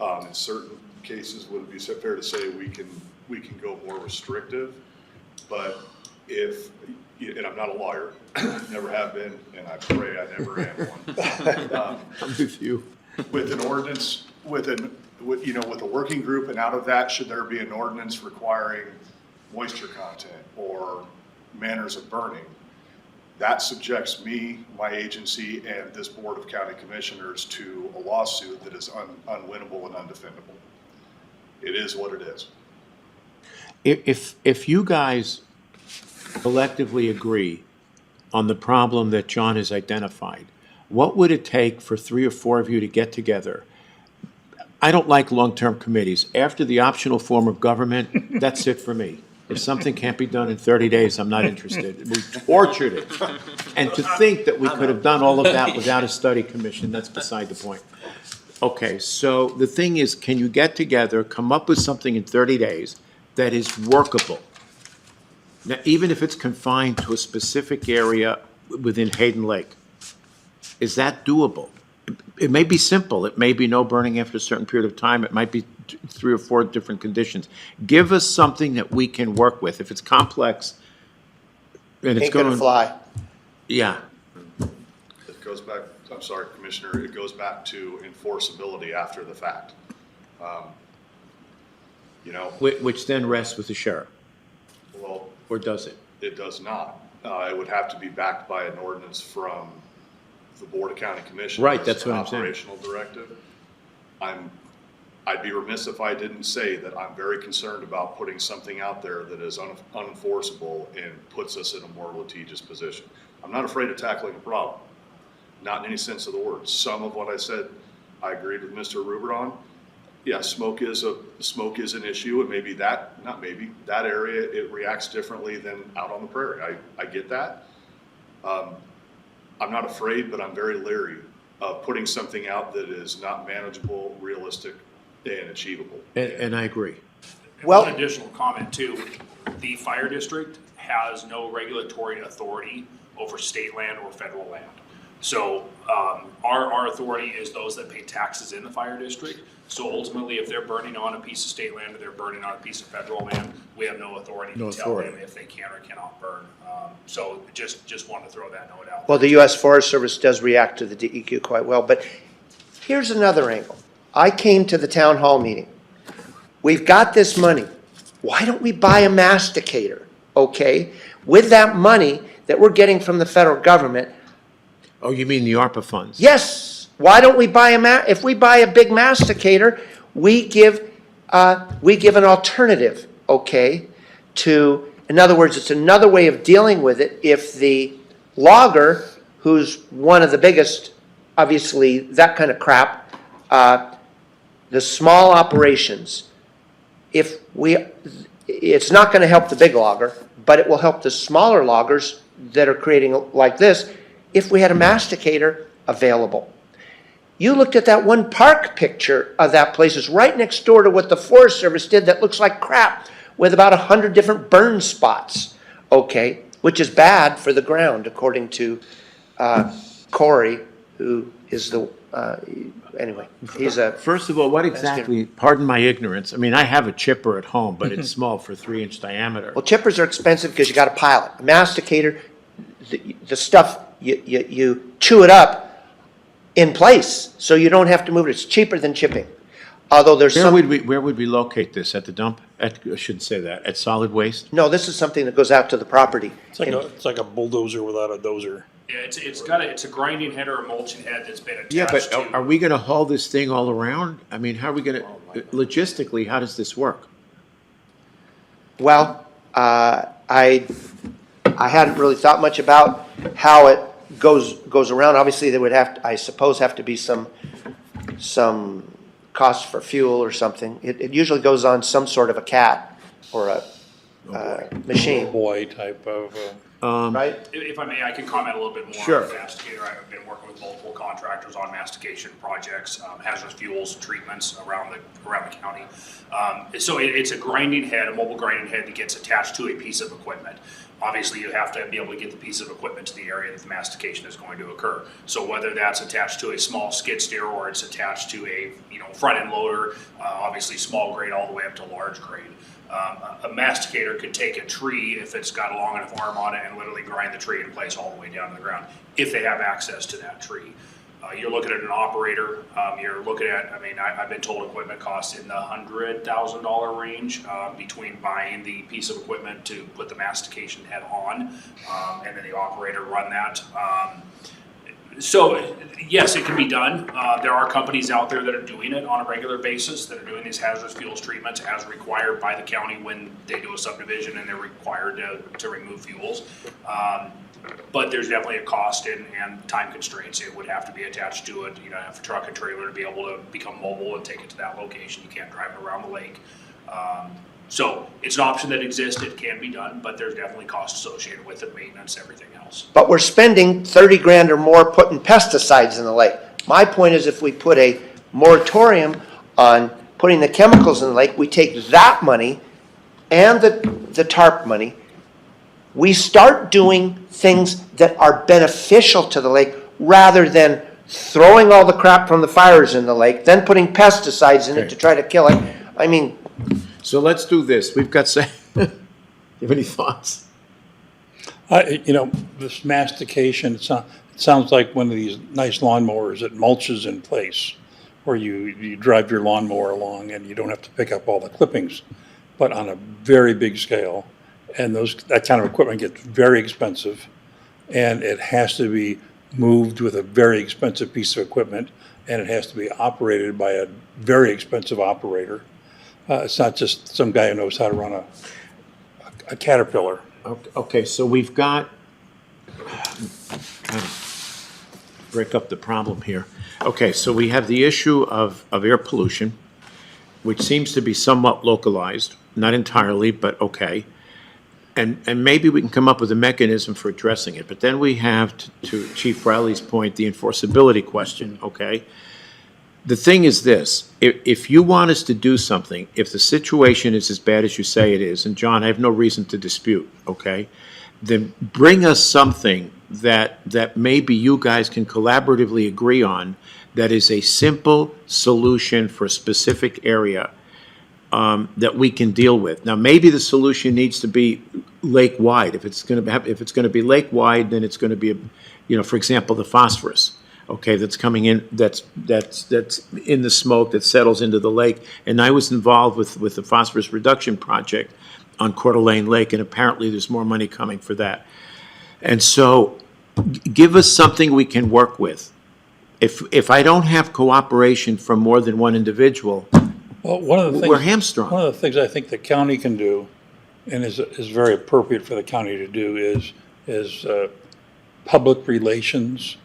In certain cases, would it be fair to say we can go more restrictive? But if, and I'm not a lawyer, never have been, and I pray I never am one. I'm with you. With an ordinance, with a working group, and out of that, should there be an ordinance requiring moisture content or manners of burning? That subjects me, my agency, and this Board of County Commissioners to a lawsuit that is unwinnable and undefendable. It is what it is. If you guys collectively agree on the problem that John has identified, what would it take for 3 or 4 of you to get together? I don't like long-term committees. After the optional form of government, that's it for me. If something can't be done in 30 days, I'm not interested. We tortured it. And to think that we could have done all of that without a study commission, that's beside the point. Okay, so the thing is, can you get together, come up with something in 30 days that is workable? Now, even if it's confined to a specific area within Hayden Lake, is that doable? It may be simple. It may be no burning after a certain period of time. It might be 3 or 4 different conditions. Give us something that we can work with. If it's complex, and it's Ain't gonna going to fly. Yeah. It goes back, I'm sorry, Commissioner, it goes back to enforceability after the fact. Which then rests with the sheriff, Well, or does it? it does not. It would have to be backed by an ordinance from the Board of County Commissioners. Right, that's what I'm saying. Operational directive. I'd be remiss if I didn't say that I'm very concerned about putting something out there that is unenforceable and puts us in a more litigious position. I'm not afraid of tackling a problem, not in any sense of the word. Some of what I said, I agreed with Mr. Rubert on. Yeah, smoke is an issue, and maybe that area, it reacts differently than out on the prairie. I get that. I'm not afraid, but I'm very leery of putting something out that is not manageable, realistic, and achievable. And I agree. Well- One additional comment too, the fire district has no regulatory authority over state land or federal land. So, our authority is those that pay taxes in the fire district. So ultimately, if they're burning on a piece of state land or they're burning on a piece of federal land, we have no authority No to tell them authority. if they can or cannot burn. So just wanted to throw that note out. Well, the U.S. Forest Service does react to the DEQ quite well, but here's another angle. I came to the town hall meeting. We've got this money. Why don't we buy a masticator, okay? With that money that we're getting from the federal government, Oh, you mean the ARPA funds? yes, why don't we buy if we buy a big masticator, we give an alternative, okay, in other words, it's another way of dealing with it. If the logger, who's one of the biggest, obviously, that kind of crap, the small operations, it's not gonna help the big logger, but it will help the smaller loggers that are creating like this, if we had a masticator available. You looked at that one park picture of that place, it's right next door to what the Forest Service did that looks like crap, with about 100 different burn spots, okay, which is bad for the ground, according to Corey, who is anyway, he's a... First of all, what exactly, pardon my ignorance, I mean, I have a chipper at home, but it's small for 3-inch diameter. Well, chippers are expensive because you got to pile it. A masticator, the stuff, you chew it up in place, so you don't have to move it. It's cheaper than chipping. Although there's Where would we locate this? At the dump? I shouldn't say that. At solid waste? No, this is something that goes out to the property. It's like a bulldozer without a dozer. Yeah, it's a grinding head or a mulching head that's been Yeah, attached but to. are we gonna haul this thing all around? I mean, how are we gonna, logistically, how does this work? Well, I hadn't really thought much about how it goes around. Obviously, there would I suppose, have to be some cost for fuel or something. It usually goes on some sort of a cat or a machine, Boy type of, right? If I may, I can comment a little bit more Sure. on the masticator. I've been working with multiple contractors on mastication projects, hazardous fuels treatments around the county. So it's a grinding head, a mobile grinding head that gets attached to a piece of equipment. Obviously, you have to be able to get the piece of equipment to the area that the mastication is going to occur. So whether that's attached to a small skid steer or it's attached to a front end loader, obviously small grade all the way up to large grade. A masticator could take a tree if it's got a long enough arm on it and literally grind the tree in place all the way down to the ground if they have access to that tree. You're looking at an operator. You're looking at, I've been told equipment costs in the $100,000 range between buying the piece of equipment to put the mastication head on and then the operator run that. So yes, it can be done. There are companies out there that are doing it on a regular basis, that are doing these hazardous fuels treatments as required by the county when they do a subdivision and they're required to remove fuels. But there's definitely a cost and time constraints. It would have to be attached to it, have a truck and trailer to be able to become mobile and take it to that location. You can't drive it around the lake. So it's an option that exists. It can be done, but there's definitely costs associated with it, maintenance, everything else. But we're spending 30 grand or more putting pesticides in the lake. My point is, if we put a moratorium on putting the chemicals in the lake, we take that money and the TARP money, we start doing things that are beneficial to the lake rather than throwing all the crap from the fires in the lake, then putting pesticides in it to try to kill it. So let's do this. We've got, you have any thoughts? this mastication, it sounds like one of these nice lawnmowers that mulches in place, where you drive your lawnmower along and you don't have to pick up all the clippings, but on a very big scale. And that kind of equipment gets very expensive, and it has to be moved with a very expensive piece of equipment, and it has to be operated by a very expensive operator. It's not just some guy who knows how to run a Caterpillar. Okay, so we've got, trying to break up the problem here. Okay, so we have the issue of air pollution, which seems to be somewhat localized, not entirely, but okay. And maybe we can come up with a mechanism for addressing it. But then we have, to Chief Riley's point, the enforceability question, okay? The thing is this, if you want us to do something, if the situation is as bad as you say it is, and John, I have no reason to dispute, okay? Then bring us something that maybe you guys can collaboratively agree on that is a simple solution for a specific area that we can deal with. Now, maybe the solution needs to be lake-wide. If it's going to be lake-wide, then it's going to be, for example, the phosphorus. okay, that's coming in, that's in the smoke that settles into the lake. And I was involved with the phosphorus reduction project on Coeur d'Alene Lake, and apparently there's more money coming for that. And so give us something we can work with. If I don't have cooperation from more than one individual, Well, one of the things. we're hamstrung. One of the things I think the county can do, and is very appropriate for the county to do, is public relations,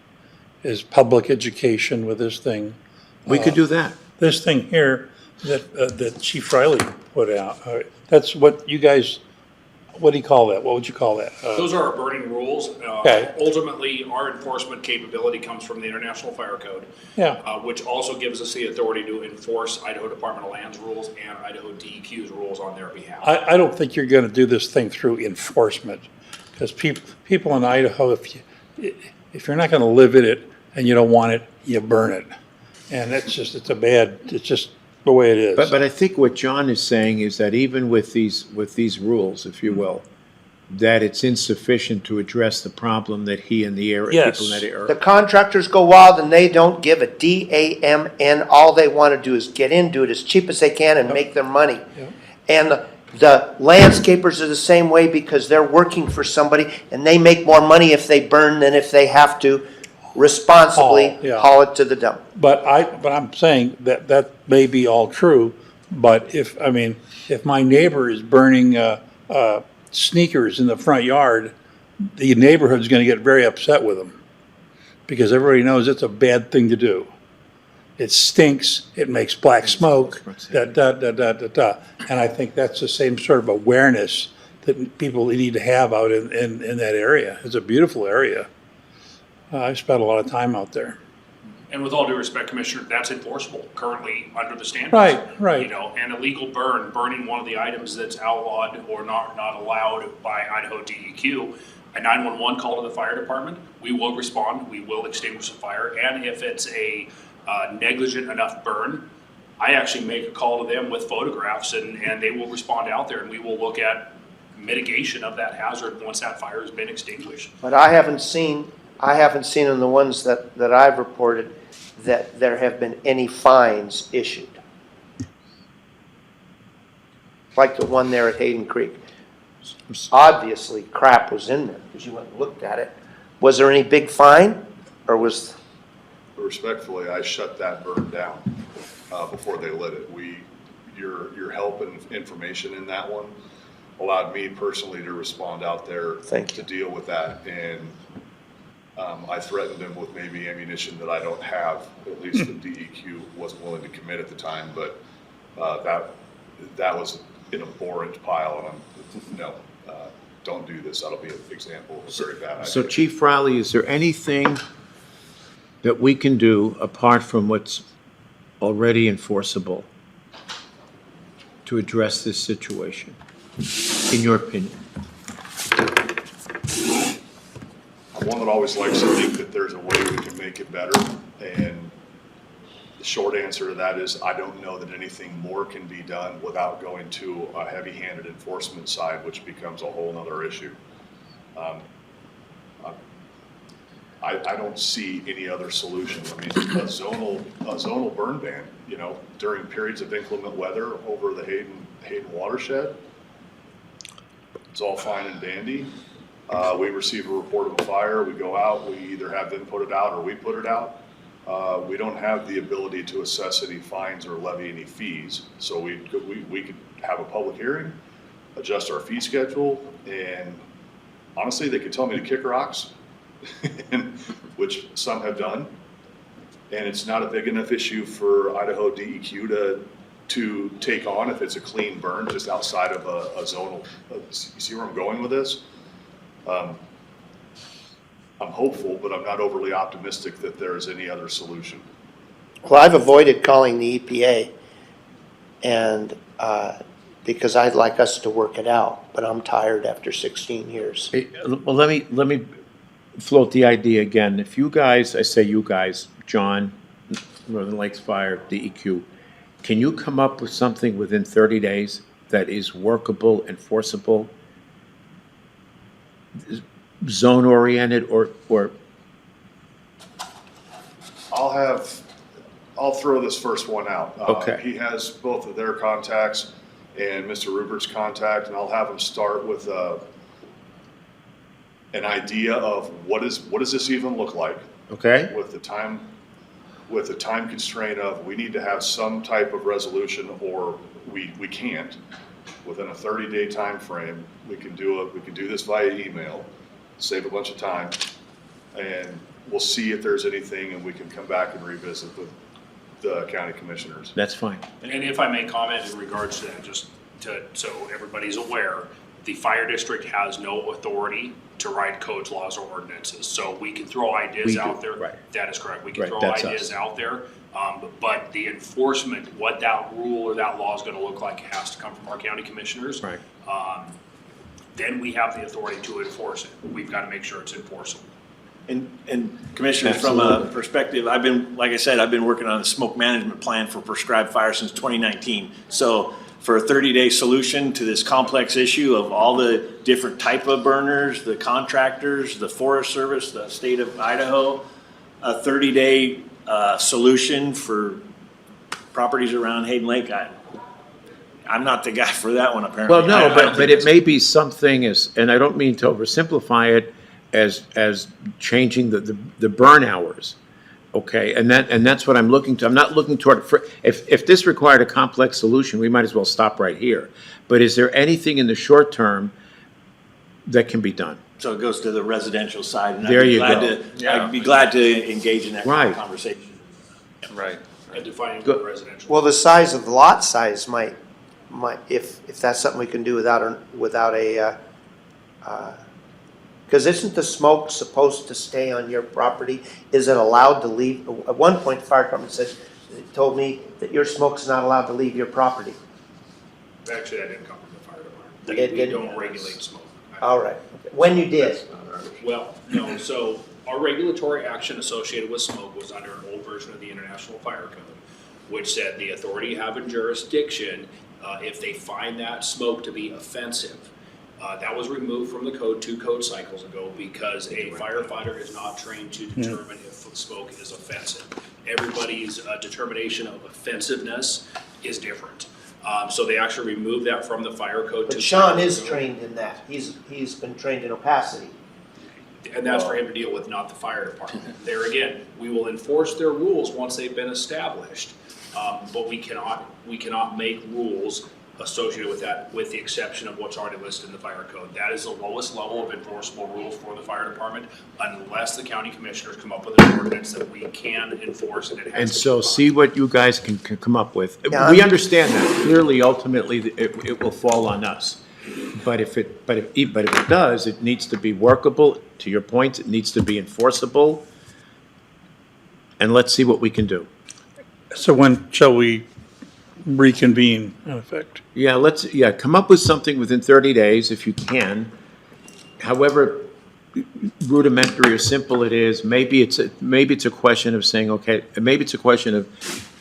is public education with this thing. We could do that. This thing here that Chief Riley put out, that's what you guys, what do you call that? What would you call that? Those are our burning rules. Okay. Ultimately, our enforcement capability comes from the International Fire Code. Yeah. Which also gives us the authority to enforce Idaho Department of Land's rules and Idaho DEQ's rules on their behalf. I don't think you're gonna do this thing through enforcement, because people in Idaho, if you're not gonna live in it and you don't want it, you burn it. And it's just the way it is. But I think what John is saying is that even with these rules, if you will, that it's insufficient to address the problem that he and the area, Yes. people in that The area. contractors go wild and they don't give a damn. All they want to do is get in, do it as cheap as they can and make their money. Yep. And the landscapers are the same way because they're working for somebody and they make more money if they burn than if they have to responsibly Haul, yeah. haul it to the dump. But I'm saying that may be all true, but if my neighbor is burning, sneakers in the front yard, the neighborhood's gonna get very upset with him. Because everybody knows it's a bad thing to do. It stinks, it makes black smoke, da. And I think that's the same sort of awareness that people need to have out in that area. It's a beautiful area. I've spent a lot of time out there. And with all due respect, Commissioner, that's enforceable currently under the standards. Right. You know, an illegal burning one of the items that's outlawed or not allowed by Idaho DEQ, a 911 call to the fire department, we will respond, we will extinguish the fire, and if it's a negligent enough burn, I actually make a call to them with photographs and they will respond out there and we will look at mitigation of that hazard once that fire has been extinguished. But I haven't seen in the ones that I've reported that there have been any fines issued. Like the one there at Hayden Creek. Obviously crap was in there because you went and looked at it. Was there any big fine or was? Respectfully, I shut that burn down before they lit it. Your help and information in that one allowed me personally to respond out there Thank you. to deal with that. And I threatened them with maybe ammunition that I don't have, at least the DEQ wasn't willing to commit at the time, but that was an abhorrent pile, and don't do this. That'll be an example of a very bad idea. So Chief Riley, is there anything that we can do apart from what's already enforceable to address this situation, in your opinion? I'm one that always likes to think that there's a way we can make it better, and the short answer to that is I don't know that anything more can be done without going to a heavy-handed enforcement side, which becomes a whole nother issue. I don't see any other solution. I mean, a zonal burn ban, during periods of inclement weather over the Hayden watershed, it's all fine and dandy. We receive a report of a fire, we go out, we either have them put it out or we put it out. We don't have the ability to assess any fines or levy any fees. So we could have a public hearing, adjust our fee schedule, and honestly, they could tell me to kick rocks, which some have done. And it's not a big enough issue for Idaho DEQ to take on if it's a clean burn just outside of a zonal. You see where I'm going with this? I'm hopeful, but I'm not overly optimistic that there is any other solution. Well, I've avoided calling the EPA and because I'd like us to work it out, but I'm tired after 16 years. Well, let me float the idea again. If you guys, I say you guys, John, Northern Lakes Fire, DEQ, can you come up with something within 30 days that is workable, enforceable, zone-oriented, or I'll throw this first one out. Okay. He has both of their contacts and Mr. Rupert's contact, and I'll have him start with an idea of what does this even look like? Okay? With the time constraint of, we need to have some type of resolution, or we can't. Within a 30-day time frame, we can do this via email, save a bunch of time, and we'll see if there's anything, and we can come back and revisit with the county commissioners. That's fine. And if I may comment in regards to that, just so everybody's aware, the fire district has no authority to write codes, laws, or ordinances. So we can throw ideas We do, out there. right. That is correct. We can Right, throw that's ideas us. out there. But the enforcement, what that rule or that law is gonna look like, has to come from our county commissioners. Right. Then we have the authority to enforce it. We've got to make sure it's enforceable. And commissioners, from a Absolutely. perspective, like I said, I've been working on a smoke management plan for prescribed fire since 2019. So for a 30-day solution to this complex issue of all the different type of burners, the contractors, the Forest Service, the state of Idaho, a 30-day solution for properties around Hayden Lake, I'm not the guy for that one, apparently. Well, no, I don't but think it may be something and I don't mean to oversimplify it, as changing the burn hours, okay? And that's what I'm looking to. I'm not looking toward, if this required a complex solution, we might as well stop right here. But is there anything in the short term that can be done? So it goes to the residential side, and There you I'd Yeah. be glad to engage in that kind Right. of conversation. Right. And defining Good. residential. Well, the size of the lot size might, if that's something we can do without a, because isn't the smoke supposed to stay on your property? Is it allowed to leave? At one point, the fire department told me that your smoke's not allowed to leave your property. Actually, that didn't come from the fire department. It We didn't? don't regulate smoke. All right. When you did, Well, no, so our regulatory action associated with smoke was under an old version of the International Fire Code, which said the authority having jurisdiction, if they find that smoke to be offensive. That was removed from the code 2 code cycles ago because a firefighter is not trained to determine if smoke is offensive. Everybody's determination of offensiveness is different. So they actually removed that from the fire code. but 2 Sean cycles is ago. trained in that. He's been trained in opacity. And that's for him to deal with, not the fire department. There again, we will enforce their rules once they've been established. But we cannot make rules associated with that, with the exception of what's already listed in the fire code. That is the lowest level of enforceable rules for the fire department, unless the county commissioners come up with an ordinance that we can enforce and it has to And be so followed. see what you guys can come up with. Yeah, We I'm- understand that. Clearly, ultimately, it will fall on us. But if it does, it needs to be workable. To your point, it needs to be enforceable. And let's see what we can do. So when shall we reconvene, in effect? Yeah, come up with something within 30 days if you can. However rudimentary or simple it is, maybe it's a question of saying, okay, maybe it's a question of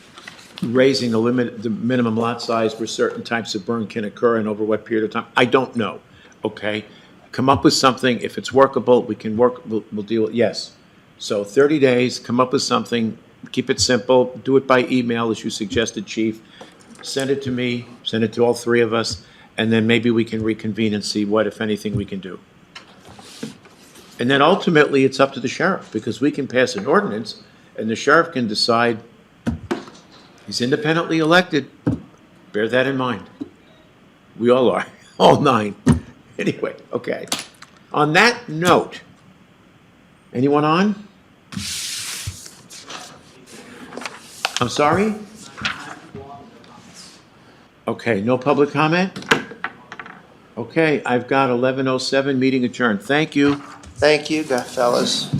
raising the minimum lot size where certain types of burn can occur and over what period of time. I don't know, okay? Come up with something. If it's workable, we'll deal with, yes. So 30 days, come up with something, keep it simple, do it by email as you suggested, Chief. Send it to me, send it to all three of us, and then maybe we can reconvene and see what, if anything, we can do. And then ultimately, it's up to the sheriff, because we can pass an ordinance, and the sheriff can decide he's independently elected. Bear that in mind. We all are, all 9. Anyway, okay. On that note, anyone on? I'm sorry? Okay, no public comment? Okay, I've got 11:07, meeting adjourned. Thank you. Thank you, fellas.